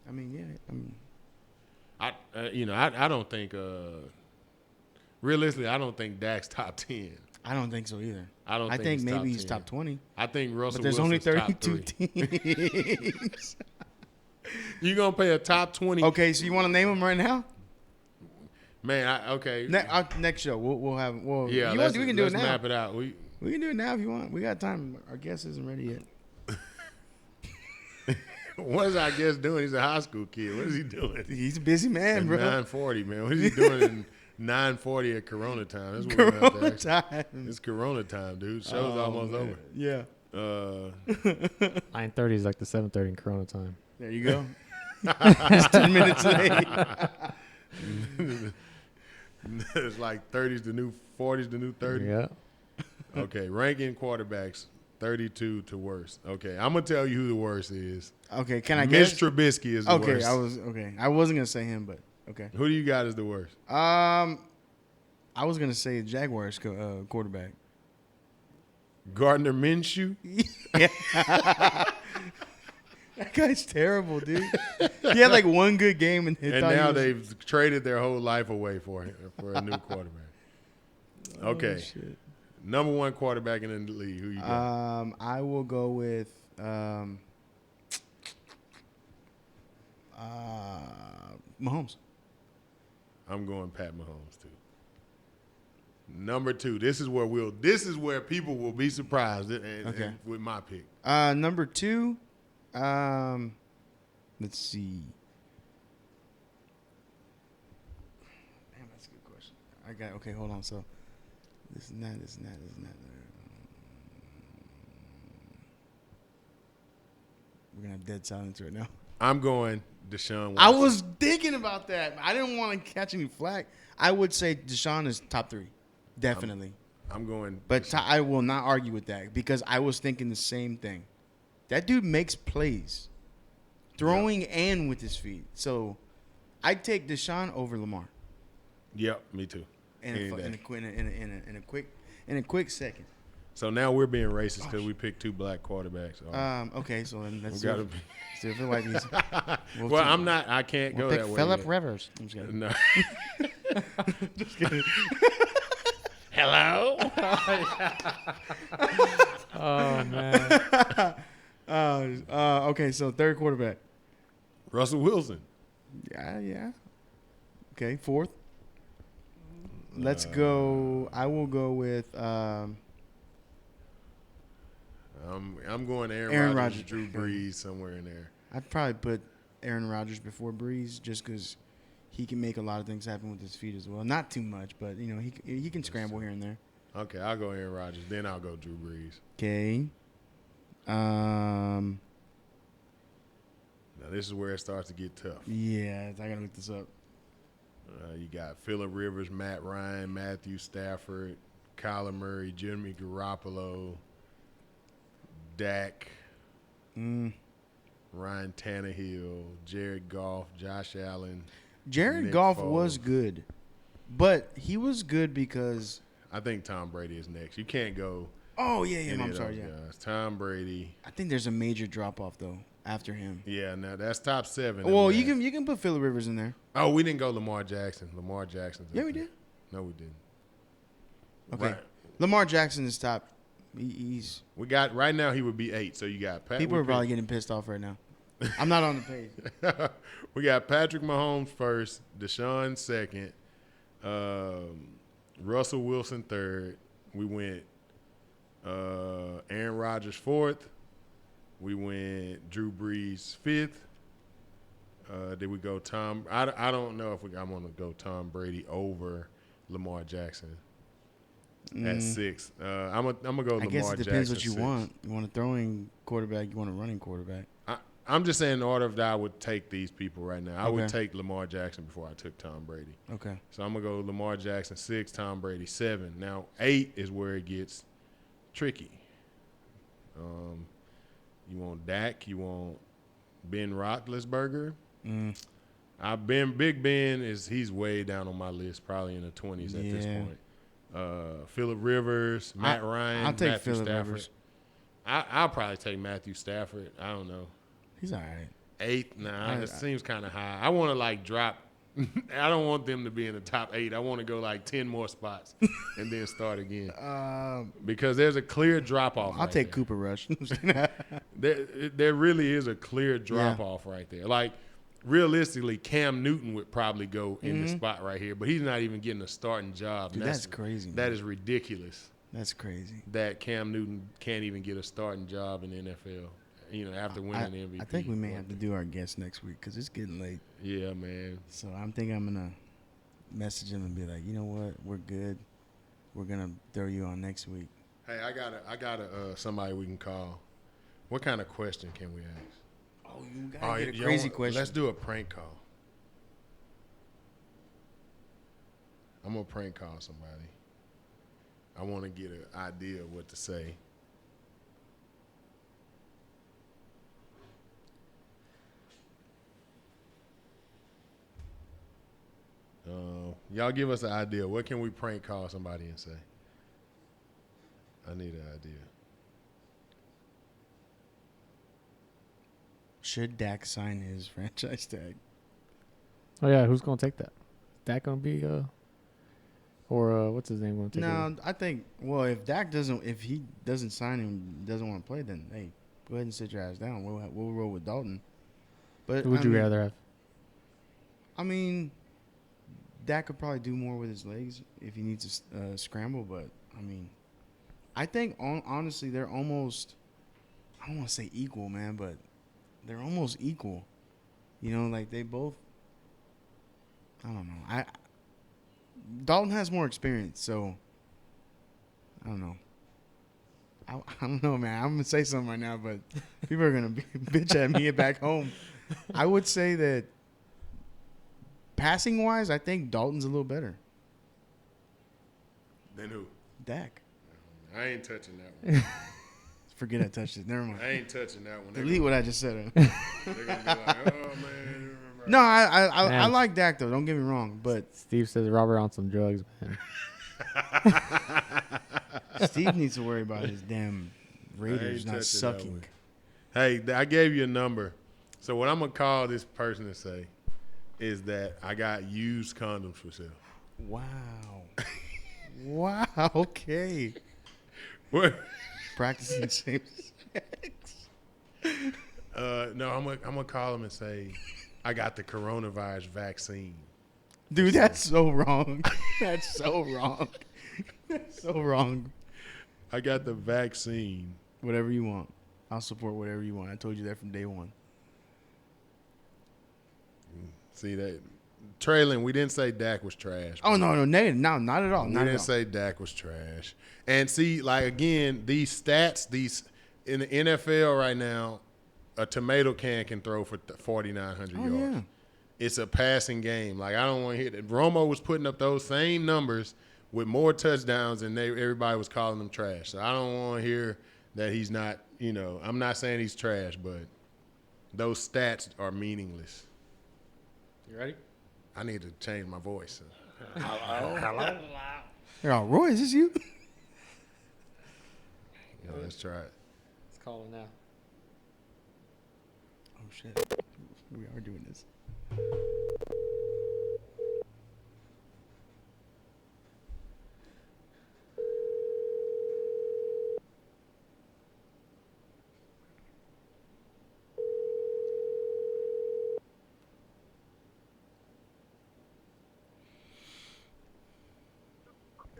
I mean, yeah. I mean, I don't think realistically, I don't think Dak's top 10. I don't think so either. I don't. I think he's maybe top he's 10. top 20. I think Russell. But there's only Wilson's 32 top 3. teams. You gonna pay a top 20? Okay, so you want to name them right now? Man, okay. Next show, we'll have. Well, Yeah, we can do it let's now. map it out. We can do it now if you want. We got time. Our guest isn't ready yet. What is our guest doing? He's a high school kid. What is he doing? He's a busy man, At bro. 9:40, man. What is he doing in 9:40 at Corona time? That's what we're gonna have to Corona ask. time. It's Corona time, dude. Show's Oh, almost man. over. Yeah. 9:30 is like the 7:30 in Corona time. There you go. Just 10 minutes late. It's like 30's the new 40's the new 30. Yeah. Okay, ranking quarterbacks 32 to worst. Okay, I'm gonna tell you who the worst is. Okay, can I Mitch guess? Trubisky is the Okay, worst. I wasn't gonna say him, but okay. Who do you got as the worst? I was gonna say Jaguars quarterback. Gardner Minshew. That guy's terrible, dude. He had like one good game and And now they've traded their whole life away for him, for a new quarterback. Okay, shit. number one quarterback in the league. Who you got? I will go with Mahomes. I'm going Pat Mahomes too. Number two. This is where people will be surprised and with my pick. Number 2, let's see. Damn, that's a good question. Okay, hold on. So this and that. We're gonna have dead silence right now. I'm going Deshaun Watson. I was thinking about that. I didn't want to catch any flack. I would say Deshaun is top 3, definitely. I'm going. But I will not argue with that because I was thinking the same thing. That dude makes plays, throwing and with his feet. So I'd take Deshaun over Lamar Yep, me too. in Any a, day. in a quick second. So now we're being racist because we picked 2 black quarterbacks. Okay, so then let's we see gotta if, be- see if the white means. well, I'm not. I can't go that way. yet. Rivers. I'm just kidding. No. Just kidding. Hello. Oh man. Okay, so third quarterback. Russell Wilson. Yeah. Okay, fourth. Let's go. I will go with I'm going Aaron Aaron Rodgers, Rodgers. Drew Brees, somewhere in there. I'd probably put Aaron Rodgers before Breeze just because he can make a lot of things happen with his feet as well. Not too much, but he can scramble here and there. Okay, I'll go Aaron Rodgers. Then I'll go Drew Brees. Okay. Now this is where it starts to get tough. Yeah, I gotta look this up. You got Phillip Rivers, Matt Ryan, Matthew Stafford, Kyler Murray, Jimmy Garoppolo, Dak, Ryan Tannehill, Jared Goff, Josh Allen. Jared Nick Goff Foles. was good, but he was good because I think Tom Brady is next. You can't go. Oh yeah, yeah. Any I'm of sorry. those Yeah. guys. Tom Brady. I think there's a major drop off though after him. Yeah, now that's top 7. Well, you can put Phillip Rivers in there. Oh, we didn't go Lamar Jackson. Lamar Jackson's Yeah, up we there. did. No, we didn't. Okay. Right. Lamar Jackson is top. He's We got right now. He would be 8. So you got Pat. people are probably getting pissed off right now. I'm not on the page. We got Patrick Mahomes first, Deshaun second, Russell Wilson third. We went Aaron Rodgers fourth. We went Drew Brees fifth. Did we go Tom? I don't know if I'm going to go Tom Brady over Lamar Jackson at 6. I'm gonna go Lamar Jackson. I guess it depends what you 6. want. You want a throwing quarterback. You want a running quarterback. I'm just saying the order that I would take these people right now. I would Okay. take Lamar Jackson before I took Tom Brady. Okay. So I'm going to go Lamar Jackson 6, Tom Brady 7. Now 8 is where it gets tricky. You want Dak, you want Ben Roethlisberger. Big Ben he's way down on my list, probably in the 20s at this point. Phillip Rivers, Matt Ryan, I'll take Matthew Phillip Stafford. Rivers. I'll probably take Matthew Stafford. I don't know. He's all right. 8, it seems kind of high. I want to drop. I don't want them to be in the top 8. I want to go 10 more spots and then start again. Because there's a clear drop off. I'll take Cooper Rush. There really is a clear drop off right there. Realistically, Cam Newton would probably go in the spot right here, but he's not even getting a starting job. Dude, that's crazy. That is ridiculous. That's crazy. That Cam Newton can't even get a starting job in the NFL. After winning the MVP. I think we may have to do our guest next week because it's getting late. Yeah, man. So I'm thinking I'm gonna message him and be like, you know what, we're good. We're gonna throw you on next week. Hey, I got somebody we can call. What kind of question can we ask? Oh, you gotta get a crazy question. Let's do a prank call. I'm gonna prank call somebody. I want to get an idea of what to say. Y'all give us an idea. What can we prank call somebody and say? I need an idea. Should Dak sign his franchise tag? Oh yeah, who's gonna take that? Dak gonna be or what's his name gonna take it? No, I think. Well, if he doesn't sign him, doesn't want to play, then hey, go ahead and sit your ass down. We'll roll with Dalton. But Who would you rather have? I mean, Dak could probably do more with his legs if he needs to scramble. But I mean, I think honestly they're almost. I don't want to say equal, man, but they're almost equal. They both. I don't know. Dalton has more experience, so I don't know. I don't know, man. I'm gonna say something right now, but people are gonna bitch at me back home. I would say that passing wise, I think Dalton's a little better. Then who? Dak. I ain't touching that one. Forget I touched it. Never mind. I ain't touching that one. Delete what I just said. They're gonna be like, oh man. No, I like Dak though. Don't get me wrong, but Steve says Robert on some drugs, man. Steve needs to worry about his damn Raiders not sucking. Hey, I gave you a number. So what I'm going to call this person to say is that I got used condoms for sale. Wow. Wow. Okay. What? Practicing safe sex. No, I'm gonna call him and say, I got the coronavirus vaccine. Dude, that's so wrong. That's so wrong. That's so wrong. I got the vaccine. Whatever you want. I'll support whatever you want. I told you that from day one. See that? Traylon, we didn't say Dak was trash. Oh, no, negative. No, not at all. We Not didn't at all. say Dak was trash. And see, again, these stats, in the NFL right now, a tomato can throw for 4,900 yards. Yeah. It's a passing game. I don't want to hear that. Romo was putting up those same numbers with more touchdowns, and everybody was calling him trash. So I don't want to hear that he's not, I'm not saying he's trash, but those stats are meaningless. You ready? I need to change my voice. Roy, is this you? Let's try it. Let's call him now. Oh shit, we are doing this.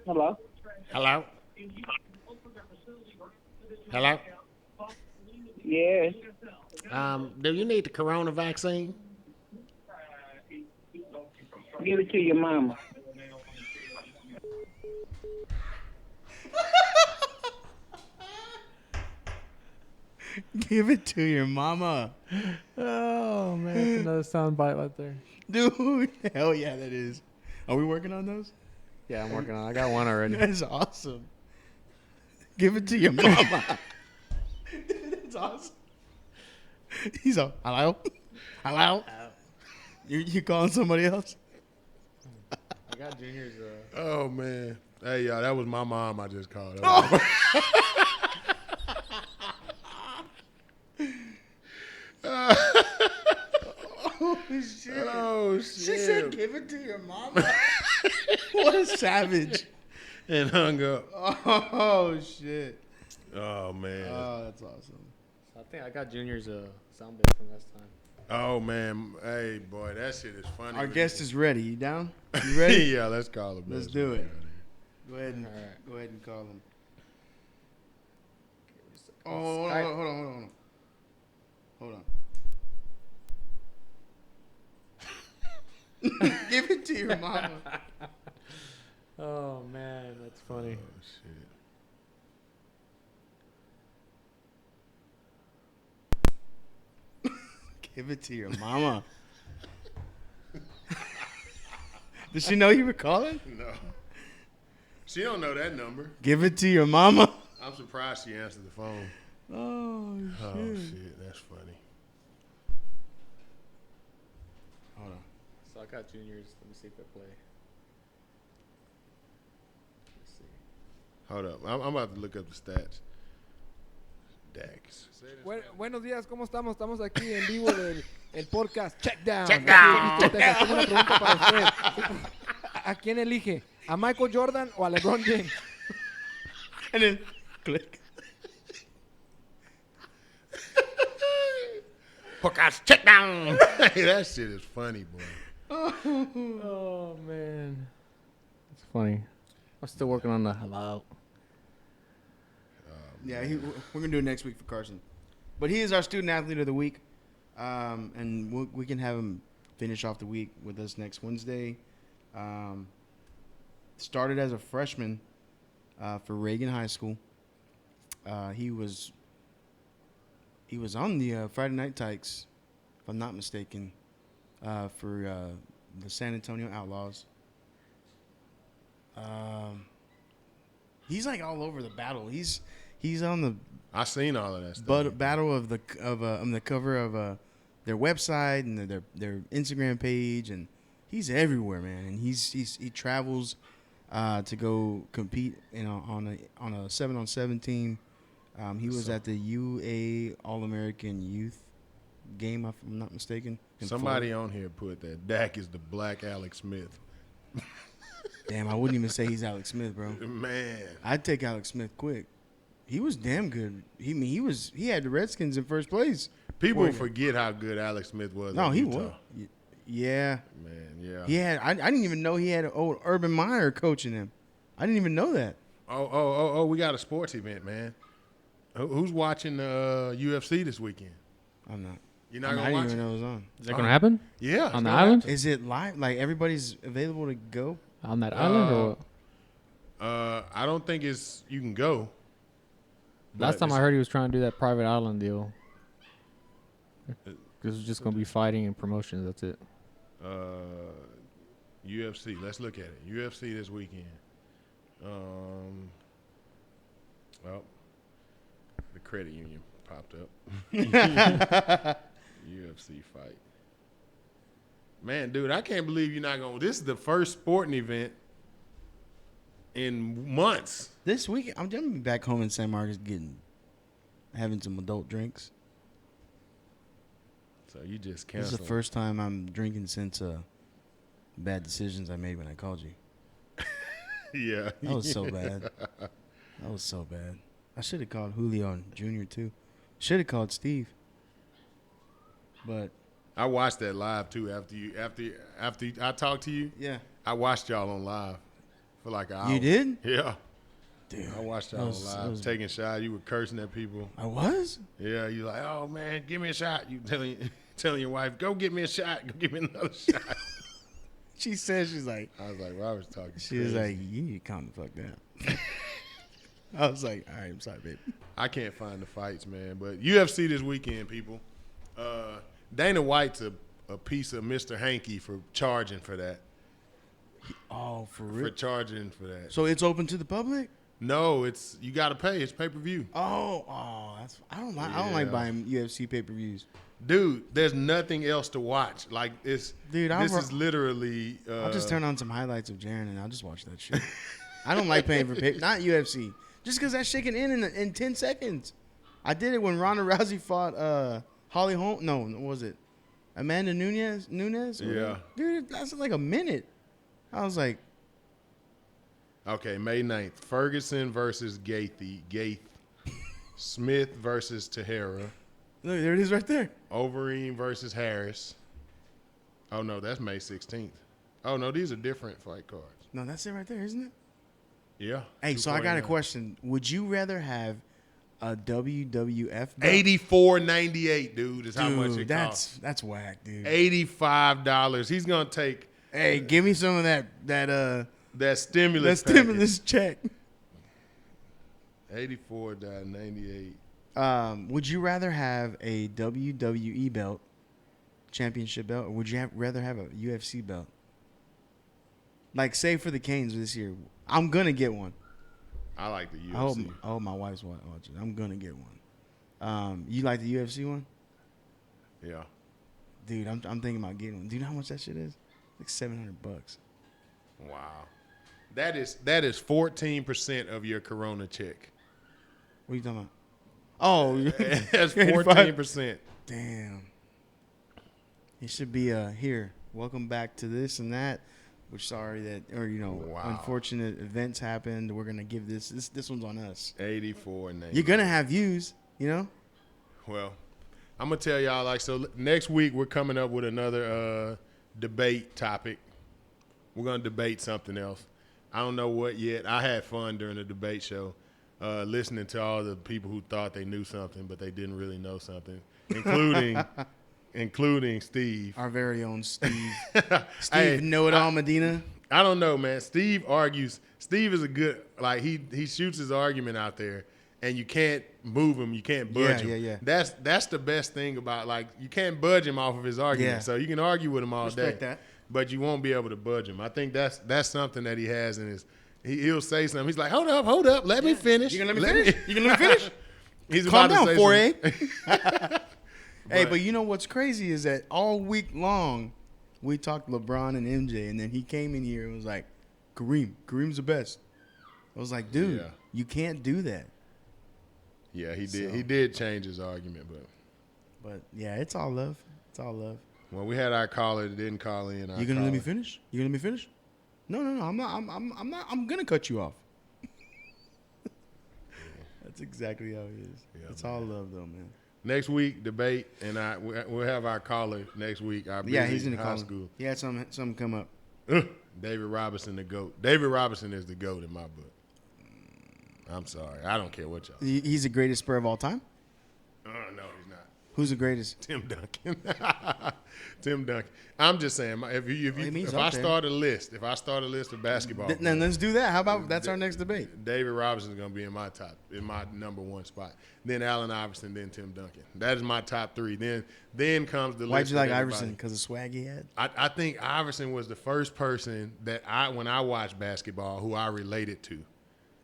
Hello? Hello? Hello? Yes. Do you need the corona vaccine? Give it to your mama. Give it to your mama. Oh man, that's another sound bite right there. Dude, hell yeah, that is. Are we working on those? Yeah, I'm working on it. I got one already. That's awesome. Give it to your mama. Dude, that's awesome. He's all, hello? Hello? You calling somebody else? I got Junior's. Oh, man. Hey, y'all, that was my mom I just called. Oh, shit. Oh, shit. She said, give it to your mama. What a savage. And hung up. Oh, shit. Oh, man. Oh, that's awesome. I think I got Junior's sound bit from last time. Oh, man. Hey, boy, that shit is funny. Our guest is ready. You down? You ready? Yeah, let's call him. Let's do it. Go ahead All right. and call him. Oh, hold on. Hold on. Give it to your mama. Oh man, that's funny. Oh, shit. Give it to your mama. Does she know you were calling? No. She don't know that number. Give it to your mama. I'm surprised she answered the phone. Oh, shit. Oh, shit. That's funny. Hold on. So I got Junior's. Let me see if I play. Let's see. Hold up. I'm about to look up the stats. Dax. Buenos días, ¿cómo estamos? Estamos aquí en vivo del el podcast Check Down. Check Down. Aquí en Houston, Texas. Tengo una pregunta para usted. ¿A quién elige? ¿A Michael Jordan o a LeBron James? And then click. Podcast check down. Hey, that shit is funny, boy. Oh man, it's funny. I'm still working on the hello. Yeah, we're going to do it next week for Carson. But he is our student athlete of the week. And we can have him finish off the week with us next Wednesday. Started as a freshman for Reagan High School. He was on the Friday Night Tykes, if I'm not mistaken, for the San Antonio Outlaws. He's like all over the battle. He's on the I seen all of that stuff. battle of on the cover of their website and their Instagram page, and he's everywhere, man. And he travels to go compete on a 7-on-7 team. He was at the UA All-American Youth game, if I'm not mistaken. Somebody on here put that Dak is the black Alex Smith. Damn, I wouldn't even say he's Alex Smith, bro. Man. I'd take Alex Smith quick. He was damn good. He had the Redskins in first place. People forget how good Alex Smith was. No, at he Utah. was. Yeah. Man, yeah. He had. I didn't even know he had an old Urban Meyer coaching him. I didn't even know that. Oh, we got a sports event, man. Who's watching UFC this weekend? I'm not. You're not I going didn't to watch even it? know it was on. Is that gonna happen Yeah. on the island? Is it live? Like everybody's available to go? On that island or what? I don't think you can go. Last But time I heard he was trying to do that private island deal. This is just gonna be fighting and promotions. That's it. UFC. Let's look at it. UFC this weekend. Well, the credit union popped up. UFC fight. Man, dude, I can't believe you're not going. This is the first sporting event in months. This week, I'm gonna be back home in San Marcos having some adult drinks. So you just This canceled. is the first time I'm drinking since bad decisions I made when I called you. Yeah. That was so bad. That was so bad. I should have called Julio Jr. too. Should have called Steve. But I watched that live too. After I talked to you, yeah, I watched y'all on live for like an hour. you did, Yeah. dude. I watched y'all on live taking shots. You were cursing at people. I was. Yeah, you like, oh man, give me a shot. You telling your wife, go get me a shot. Go give me another shot. She said, she's like, I was like, Robert's talking. she was like, you need to calm the fuck down. I was like, all right, I'm sorry, babe. I can't find the fights, man. But UFC this weekend, people. Dana White's a piece of Mr. Hanky for charging for that. Oh, for For real? charging for that. So it's open to the public? No, you got to pay. It's pay-per-view. Oh, I don't like Yeah. buying UFC pay-per-views. Dude, there's nothing else to watch. Like this is literally I'll just turn on some highlights of Jaren and I'll just watch that shit. I don't like paying for not UFC. Just because that shit can end in 10 seconds. I did it when Ronda Rousey fought Holly Holm. No, what was it? Amanda Nunes? Yeah. Dude, it lasted like a minute. I was like, Okay, May 9th. Ferguson versus Gaeth. Smith versus Tahara. look, there it is right there. Overeem versus Harris. Oh, no, that's May 16th. Oh, no, these are different fight cards. No, that's it right there, isn't it? Yeah. Hey, so I got a 249. question. Would you rather have a WWF belt? $84.98, dude, is how much it costs. That's whack, dude. $85. He's gonna take Hey, give me some of that that stimulus. stimulus check. $84.98. Would you rather have a WWE belt, championship belt, or would you rather have a UFC belt? Like, say for the Canes this year, I'm gonna get one. I like the UFC. I hope my wife's watching. I'm gonna get one. You like the UFC one, Yeah. dude? I'm thinking about getting one. Do you know how much that shit is? Like $700. Wow. That is 14% of your Corona check. What are you talking about? Oh, That's 14%. damn. It should be here. Welcome back to this and that. We're sorry that, Wow. unfortunate events happened. We're gonna give this one's on us. 84.98. You're gonna have views, Well, I'm gonna tell y'all next week we're coming up with another debate topic. We're gonna debate something else. I don't know what yet. I had fun during the debate show, listening to all the people who thought they knew something but they didn't really know something, including Steve. Our very own Steve. Steve Hey, Know-It-All Medina. I don't know, man. Steve argues. Steve is a good, he shoots his argument out there, and you can't move him. You can't budge him. Yeah. That's the best thing about, you can't budge him off of his argument. Yeah. So you can argue with him all Respect day, that. but you won't be able to budge him. I think that's something that he has in his. He'll say something. He's like, hold up, let me finish. You gonna let me finish? You gonna let me finish? He's Calm about down, to say 4A. something. Hey, but you know what's crazy is that all week long we talked LeBron and MJ, and then he came in here and was like, Kareem's the best. I was like, dude, Yeah. you can't do that. Yeah, he did. So- He did change his argument, But yeah, it's all love. It's all love. well, we had our caller that didn't call in. You gonna let me finish? You gonna let me finish? No, I'm not. I'm not. I'm gonna cut you off. That's exactly how it is. Yeah, It's all love, though, man. Next week, debate, and we'll have our caller next week. Yeah, he's in the high call. school. He had something come up. David Robinson, the GOAT. David Robinson is the GOAT in my book. I'm sorry. I don't care what y'all. He's the greatest Spur of all time. No, he's not. Who's the greatest? Tim Duncan. Tim Duncan. I'm just saying, if I start a list of basketball, Then let's do that. How about that's our next debate? David Robinson is going to be in my number one spot. Then Allen Iverson, then Tim Duncan. That is my top three. Then comes the list. Why'd you like of everybody. Iverson? Because of swag he had? I think Iverson was the first person that when I watched basketball, who I related to.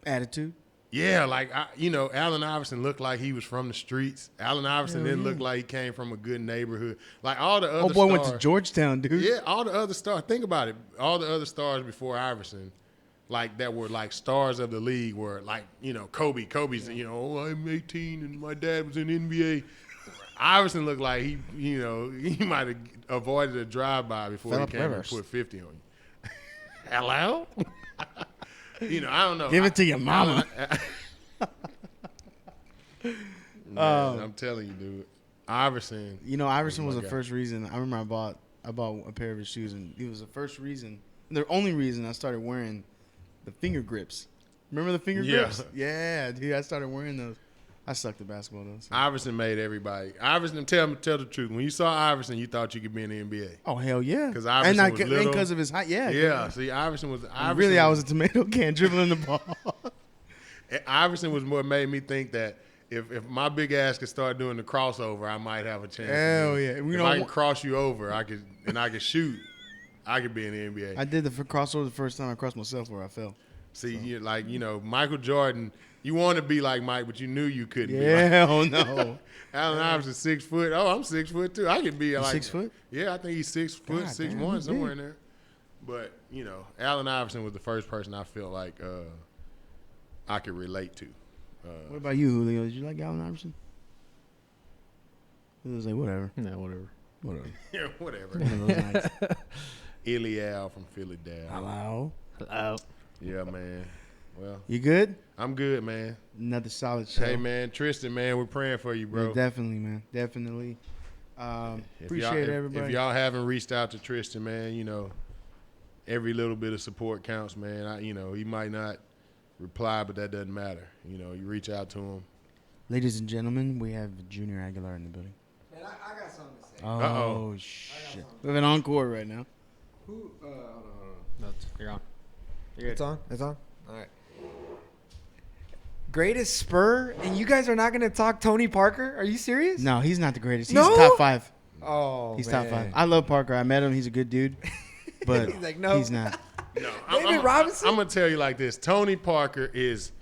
Attitude? Yeah, Allen Iverson looked like he was from the streets. Allen Iverson didn't look like he came from a good neighborhood. Like all the other Oh, boy stars, went to Georgetown, dude. Yeah, all the other stars. Think about it. All the other stars before Iverson like that were like stars of the league were like, you know, Kobe's, you know, oh, I'm 18 and my dad was in the NBA. Iverson looked like he might have avoided a drive-by before Phillip he came Rivers. and put 50 on you. Hello? You know, I don't know. Give it to your mama. Man, I'm telling you, dude. Iverson. You know, Iverson was my the guy. first reason. I remember I bought a pair of his shoes, and it was the first reason, the only reason I started wearing the finger grips. Remember the finger Yeah. grips? Yeah, dude. I started wearing those. I sucked at basketball though. So. Iverson made everybody. Iverson, tell the truth. When you saw Iverson, you thought you could be in the NBA. Oh hell yeah! 'Cause Iverson was little. because of his height. Yeah, Yeah. See, Iverson was. Iverson Really, I was a tomato can dribbling the ball. Iverson was what made me think that if my big ass could start doing the crossover, I might have a chance. Hell yeah! If I can cross you over, I could shoot. I could be in the NBA. I did the crossover the first time I crossed myself where I fell. See, you like, you know, Michael Jordan. You want to be like Mike, but you knew you couldn't be. Yeah, hell no. Allen Iverson 6 foot. Oh, I'm 6 foot too. I could be like 6 foot? Yeah, I think he's 6 foot, God 6'1", damn, he's somewhere big. in there. But you know, Allen Iverson was the first person I felt like I could relate to. What about you, Julio? Did you like Allen Iverson? It was like whatever. No, whatever. Whatever. Yeah, whatever. One of those nights. Ilial from Philadelphia. Hello. Hello. Yeah, man. Well, You good? I'm good, man. Another solid show. Hey, man, Tristan, man, we're praying for you, bro. Yeah, definitely, man. Definitely. Appreciate everybody. If y'all haven't reached out to Tristan, man, you know, every little bit of support counts, man. You know, he might not reply, but that doesn't matter. You know, you reach out to him. Ladies and gentlemen, we have Junior Aguilar in the building. Man, I got something to say. Oh, Uh-oh. shit. We have an encore right now. Who? Hold on. No, you're on. It's on. It's on. All right. Greatest Spur, and you guys are not going to talk Tony Parker? Are you serious? No, he's not the greatest. He's No? top 5. Oh, He's man. top 5. I love Parker. I met him. He's a good dude. But He's like, no. he's not. No, David Robinson? I'm gonna tell you like this. Tony Parker is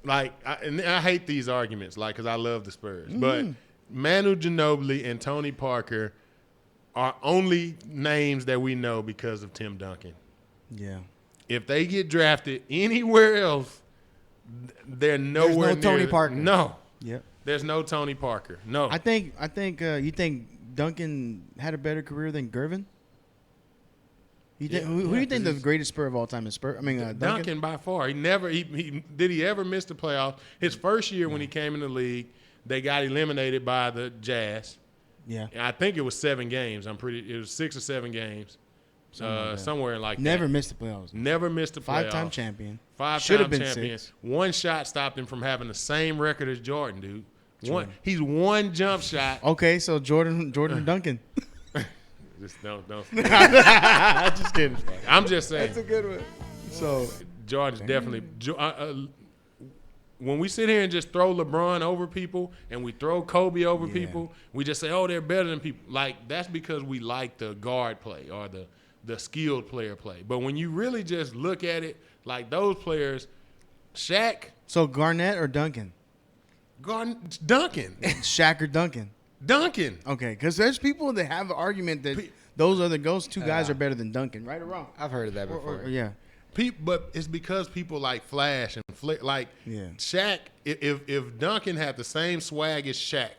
like, and I hate these arguments, like, because I love the Spurs, but Manu Ginobili and Tony Parker are only names that we know because of Tim Duncan. Yeah. If they get drafted anywhere else, they're nowhere no Tony near. Parker. No, Yep. there's no Tony Parker. No, I think you think Duncan had a better career than Gervin? You think, Yeah, who do yeah, you think 'cause the greatest Spur of all time is Spur? I mean, Duncan. Duncan. by far. He never. He did he ever miss the playoffs? His first year when he came in the league, they got eliminated by the Jazz. Yeah. And I think it was 7 games. It was 6 or 7 games, Something like that. somewhere like Never that. missed the playoffs. Never missed the playoffs. 5-time champion. 5-time Should have been champion. 6. One shot stopped him from having the same record as Jordan, dude. He's one jump shot. Okay, so Jordan Duncan. Just don't. Just kidding. I'm just saying. That's a good one. So Jordan's definitely. When we sit here and just throw LeBron over people and we throw Kobe over Yeah. people, we just say, "Oh, they're better than people." Like that's because we like the guard play or the skilled player play. But when you really just look at it, like those players, Shaq, Garnett or Duncan? Duncan, Shaq or Duncan? Duncan. Okay, because there's people that have an argument that those two guys are better than Duncan, right or wrong? I've heard of that before. Yeah. But it's because people like flash and flick. Like Yeah. Shaq, if Duncan had the same swag as Shaq,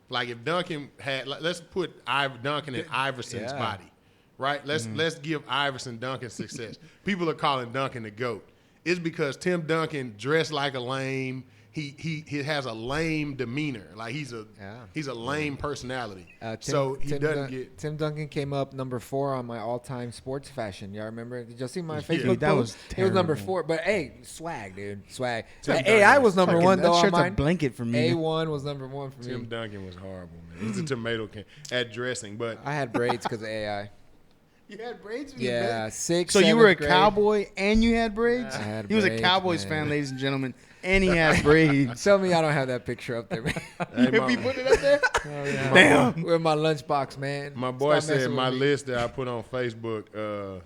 like if Duncan had, let's put Duncan in Iverson's Yeah. body, right? Let's give Iverson Duncan success. People are calling Duncan the GOAT. It's because Tim Duncan dressed like a lame. He has a lame demeanor. Like he's a lame personality. So he doesn't get. Tim Duncan came up number 4 on my all-time sports fashion. Y'all remember? Did y'all see my Yeah. Facebook Dude, that post? was It was number terrible. 4. But hey, swag, dude, swag. Tim Hey, I Duncan was number 1 though That on shirt's a mine. blanket for me. A1 was number 1 for Tim me. Duncan was horrible, man. He's a tomato can at dressing, but I had braids because of AI. You had braids? Yeah, 6. So you were a 7th grade. cowboy and you had braids? I had He was a braids, Cowboys man. fan, ladies and gentlemen, and he had braids. Tell me I don't have that picture up there, man. hey, You be putting it up there? Oh, yeah. Damn. With my lunchbox, man. my boy Stop messing said with my me. list that I put on Facebook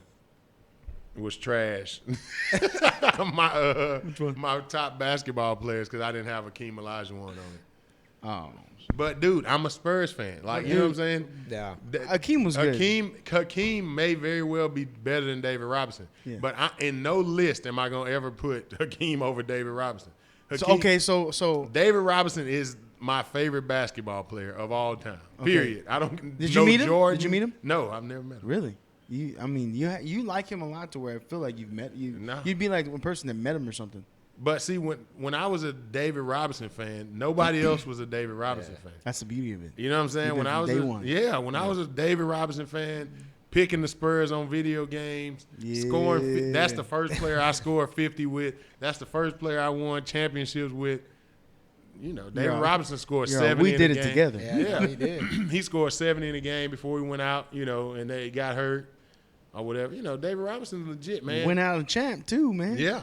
was trash. Which one? My top basketball players because I didn't have Akeem Olajuwon on it. Oh, But dude, I'm a Spurs fan. Like, you know what I'm saying? Yeah. Hakeem was good. Hakeem may very well be better than David Robinson. Yeah. But in no list am I gonna ever put Hakeem over David Robinson. So David Robinson is my favorite basketball player of all time. Period. I don't. Did you meet him? Jordan. Did you meet him? No, I've never met him. really, you like him a lot to where I feel like you've met you. No. You'd be like one person that met him or something. But see, when I was a David Robinson fan, nobody else was a David Robinson fan. That's the beauty of it. You know what I'm saying? You've When been I from was day one. I was a David Robinson fan, picking the Spurs on video games, scoring. That's the first player I scored 50 with. That's the first player I won championships with. You know, David Robinson scored 70. We in did the it game. together. Yeah, he did. He scored 70 in the game before we went out. You know, and they got hurt or whatever. You know, David Robinson's legit, man. Went out a champ too, man. Yeah,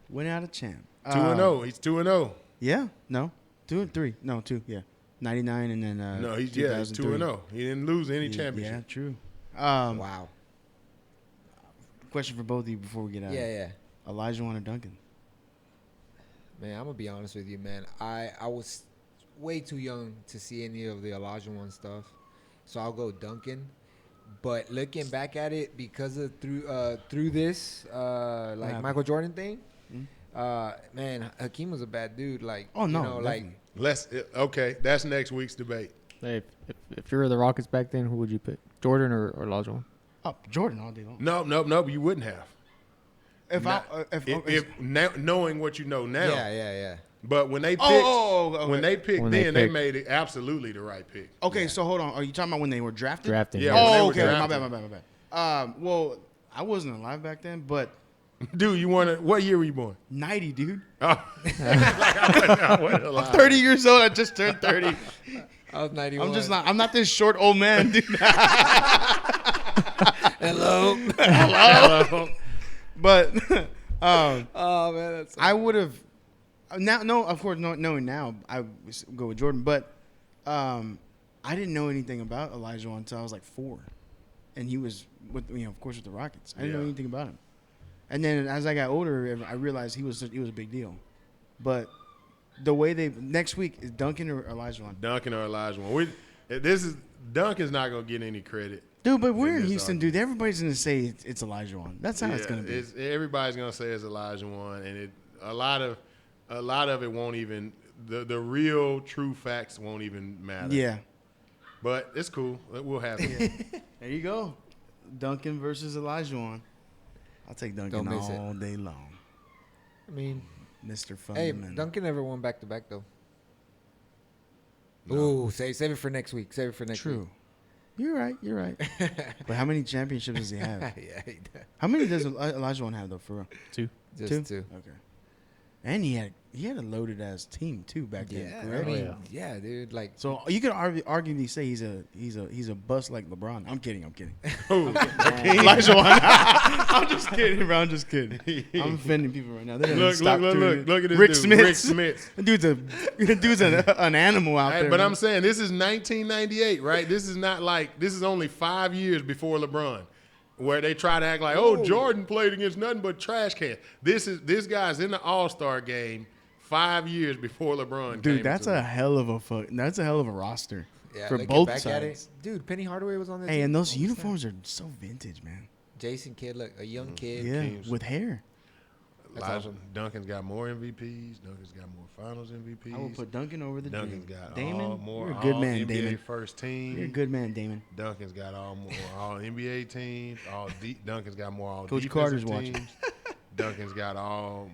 Went out a champ. 2-0. He's 2-0. Yeah. No. 2 and 3. No, 2. Yeah. 99 and then No, he's 2003. 2-0. He didn't lose any Yeah, championship. true. Wow. Question for both of you before we get out. Yeah. Elijah or Duncan? Man, I'm gonna be honest with you, man. I was way too young to see any of the Olajuwon stuff, so I'll go Duncan. But looking back at it, because of through this happened? Michael Jordan thing, man, Hakeem was a bad dude. Like, Oh, no, you know, like definitely. Okay, that's next week's debate. Hey, if you were the Rockets back then, who would you pick? Jordan or Olajuwon? Oh, Jordan all day long. No, you wouldn't have. If Knowing what you know now. yeah. But when they picked, okay. when they picked When they then, they picked. made it absolutely the right pick. Okay, so hold on. Are you talking about when they were drafted? Drafting. Yeah. when they Oh, were okay. My drafted. bad. Well, I wasn't alive back then, but Dude, what year were you born? 90, dude. Oh. I wasn't alive. 30 years old. I just turned 30. I was 91. I'm not this short old man, dude. Hello. Hello. But Oh man, that's I would have now. No, of course, knowing now, I would go with Jordan. But I didn't know anything about Elijah until I was like 4, and he was with of course, with the Rockets. I didn't know Yeah. anything about him. And then as I got older, I realized he was a big deal. But the way next week is Duncan or Elijah on. Duncan or Olajuwon. Duncan's not gonna get any credit. Dude, but we're in this Houston, argument. dude. Everybody's gonna say it's Elijah on. That's how it's gonna be. Everybody's gonna say it's Olajuwon, and a lot of it won't even the real true facts won't even matter. Yeah. But it's cool. We'll have it. There you go. Duncan versus Elijah on. I'll take Duncan Don't miss it. all day long. I mean, Mr. hey, Fundamental. Duncan never won back to back though. No. Ooh, save it for next week. True. You're right. But how many championships does he have? Yeah, he does. How many does Elijah have though, for real? 2. Just two. Okay. And he had a loaded ass team too back then. Yeah, Correct? I mean, yeah. yeah, dude. Like, So you could arguably say he's a bust like LeBron. I'm kidding. Who? Elijah Wan. I'm just kidding, bro. I'm just kidding. I'm offending people right now. They didn't Look stop tuning in. at this Rick dude. Rick Smith. Smith. Dude's an animal out there. But I'm man. saying this is 1998, right? This is only 5 years before LeBron, where they try to act like, oh, Jordan played against nothing but trash cans. This guy's in the All-Star game 5 years before LeBron. Dude, came that's into a hell of a roster yeah, for looking both back at sides. it, dude. Penny Hardaway was on the Hey, team. and those What was uniforms are so vintage, man. that? Jason Kidd, look, a young kid. Yeah, Kings. with hair. That's Elijah, awesome. Duncan's got more MVPs. Duncan's got more Finals MVPs. I will put Duncan over the Duncan's Dream. got Damon, more you're a good all man, NBA Damon. first team. You're a good man, Damon. Duncan's got all NBA teams. Duncan's got more all Coach defensive Carter's teams. watching. Duncan's got all.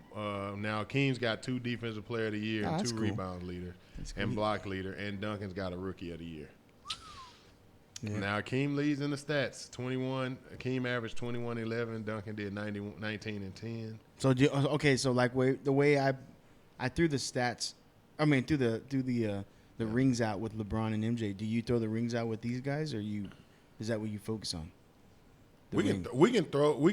Now Keem's got 2 Defensive Player of the Year Oh, and that's 2 cool. rebound leader That's and cool. block leader, and Duncan's got a Rookie of the Year. Yeah. Now Keem leads in the stats. 21. Keem averaged 21-11. Duncan did 19 and 10. So so like the way I threw the stats, I mean threw the rings out with LeBron and MJ. Do you throw the rings out with these guys, or is that what you focus on? The We ring.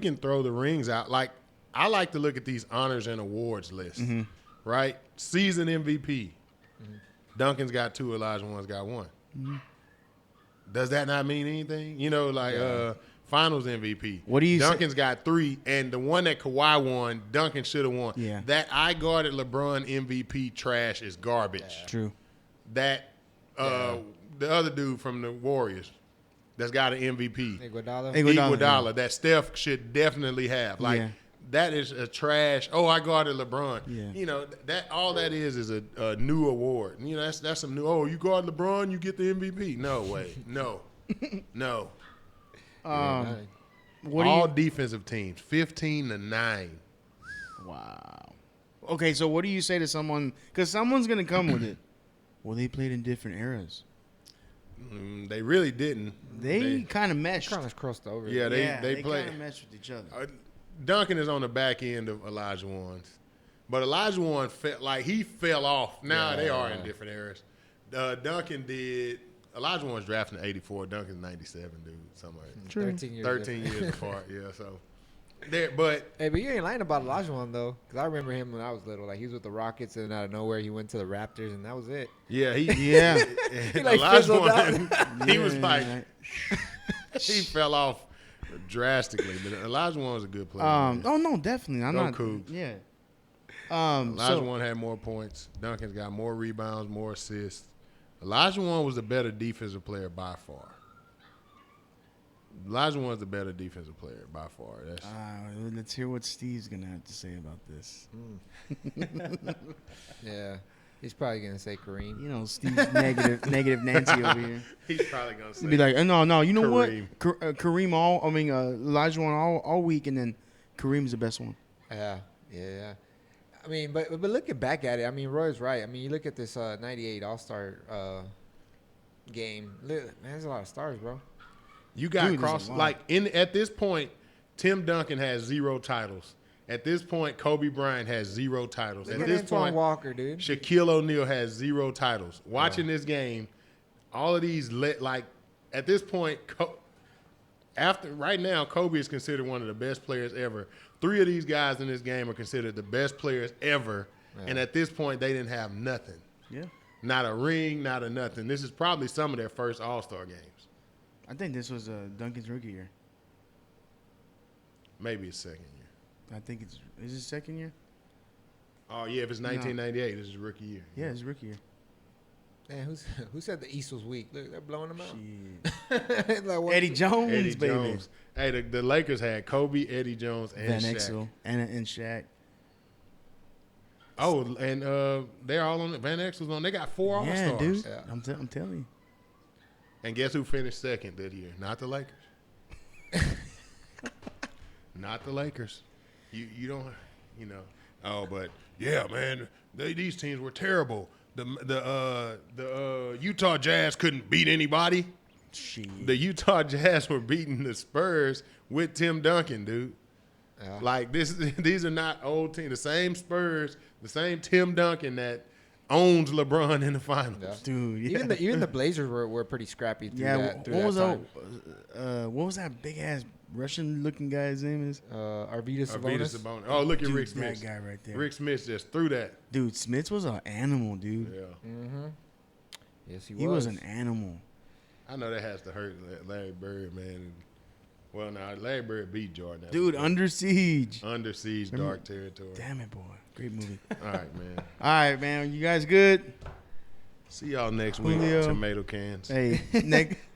can throw the rings out. Like I like to look at these honors and awards lists, Mm-hmm. right? Season MVP. Duncan's got 2. Olajuwon's got 1. Mm-hmm. Does that not mean anything? You know, like Finals MVP. What do you say- Duncan's got 3, and the one that Kawhi won, Duncan should have won. Yeah. That I guarded LeBron MVP trash is garbage. True. that the other dude from the Warriors that's got an MVP. Iguodala. Iguodala that Steph should definitely have. Like that is a trash. Oh, I guarded LeBron. Yeah. You know that all that is a new award. You know that's some new. Oh, you guard LeBron, you get the MVP. No way. No. No. All defensive teams, 15-9. Wow. Okay, so what do you say to someone? Because someone's gonna come with it. Well, they played in different eras. They really didn't. They kind of meshed. Kind of crossed over. Yeah, they kind played. of meshed with each other. Duncan is on the back end of Elijah Wan's, but Elijah Wan he fell off. Now they are in different eras. Duncan did. Elijah Wan's drafted in '84. Duncan's '97, dude. Something like that. True. 13 years apart. Yeah, so there. But Hey, but you ain't lying about Olajuwon though, because I remember him when I was little. Like he was with the Rockets, and out of nowhere he went to the Raptors, and that was it. yeah, He like Elijah fizzled Wan, he Yeah, was like right. he fell off drastically. But Elijah Wan was a good player. man. Oh no, definitely. I'm Go not. Cougs. Yeah. Elijah Wan had more points. Duncan's got more rebounds, more assists. Elijah Wan was the better defensive player by far. Elijah Wan's the better defensive player by far. That's Let's hear what Steve's gonna have to say about this. Yeah, he's probably gonna say Kareem. You know, Steve's negative Nancy over here. he's probably gonna say. He'd be like, no. You know Kareem. what? Kareem Elijah won all week, and then Kareem's the best one. Yeah. I mean, but looking back at it, I mean, Roy's right. I mean, you look at this '98 All-Star game. Man, there's a lot of stars, bro. You got Dude, cross there's a lot. like at this point, Tim Duncan has 0 titles. At this point, Kobe Bryant has 0 titles. Look At at this Antoine point, Walker, dude. Shaquille O'Neal has 0 titles. Watching this game, all of these at this point, right now, Kobe is considered one of the best players ever. 3 of these guys in this game are considered the best players ever, and at this point, they didn't have nothing. Yeah. Not a ring, not a nothing. This is probably some of their first All-Star games. I think this was Duncan's rookie year. Maybe his second year. I think is his second year? Oh, yeah, if it's 1998, this is his rookie year. Yeah, his rookie year. Man, who said the East was weak? Look, they're blowing them out. Shit. Like, what- Eddie Jones, Eddie baby. Jones. Hey, the Lakers had Kobe, Eddie Jones, and Van Shaq. Exel and Shaq. Oh, and they're all on. Van Exel's on. They got 4 All-Stars. Yeah, dude. Yeah. I'm telling you. And guess who finished second that year? Not the Lakers. Not the Lakers. You don't, you know. Oh, but yeah, man, these teams were terrible. The Utah Jazz couldn't beat anybody. Shit. The Utah Jazz were beating the Spurs with Tim Duncan, dude. Yeah. Like these are not old teams. The same Spurs, the same Tim Duncan that owns LeBron in the finals. Yeah. Dude, yeah. Even the Blazers were pretty scrappy through yeah, that. Through what was that that? What was that big ass Russian looking guy's name is? Arvydas Arvydas Sabonis. Sabonis. Oh, look at Dude, Rick Smith. that guy right there. Rick Smith just threw that. Dude, Smith was an animal, dude. Yeah. Mm-hmm. Yes, he was. He was an animal. I know that has to hurt Larry Bird, man. Well, now Larry Bird beat Jordan. Dude, Under Siege. Under Siege, Dark Territory. Damn it, boy. Great movie. All right, man. All right, man. You guys good? See y'all next week. Julio. Tomato cans. Hey,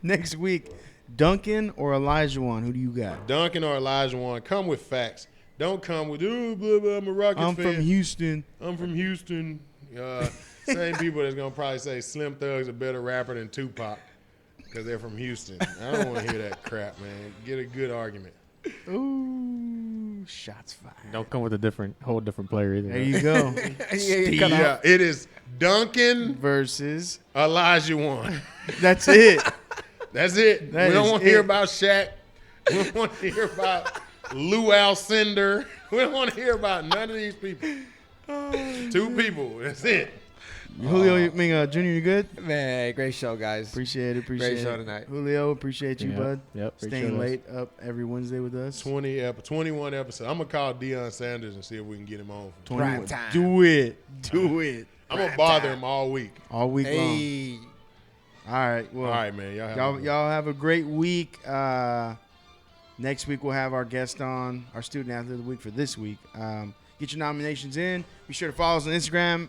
next week, Duncan or Elijah Wan? Who do you got? Duncan or Elijah Wan, come with facts. Don't come with, ooh, blah, blah, I'm a Rockets I'm fan. from Houston. I'm from Houston. Same people that's going to probably say Slim Thug's a better rapper than Tupac because they're from Houston. I don't want to hear that crap, man. Get a good argument. Ooh, shots fired. Don't come with a whole different player either. There you go. Yeah, it is Duncan Versus. Elijah Wan. That's it. That's it. That we don't is want to hear it. about Shaq. We don't want to hear about Lou Alcindor. We don't want to hear about none of these people. 2 people. That's it. Julio, Junior, you good? Man, great show, guys. Appreciate it. Great show tonight. Julio, appreciate you, Yep, bud. yep, great Staying show, guys. late up every Wednesday with us. 21 episodes. I'm going to call Deion Sanders and see if we can get him on. 21. time. Do it. Do it. I'm going to bother him all week. All week long. Hey. All right. Well, All right, man. y'all have a great week. Next week we'll have our guest on, our student athlete of the week for this week. Get your nominations in. Be sure to follow us on Instagram,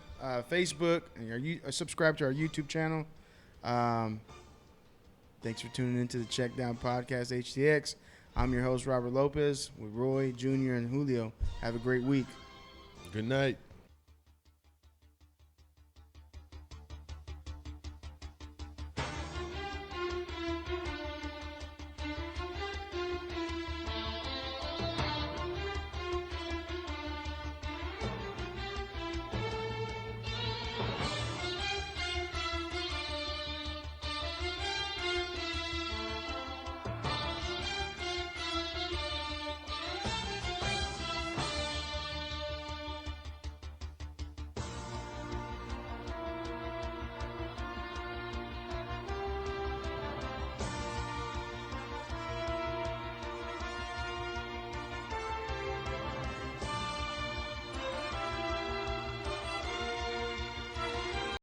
Facebook, and subscribe to our YouTube channel. Thanks for tuning into the Check Down Podcast, HTX. I'm your host, Robert Lopez, with Roy, Jr., and Julio. Have a great week. Good night.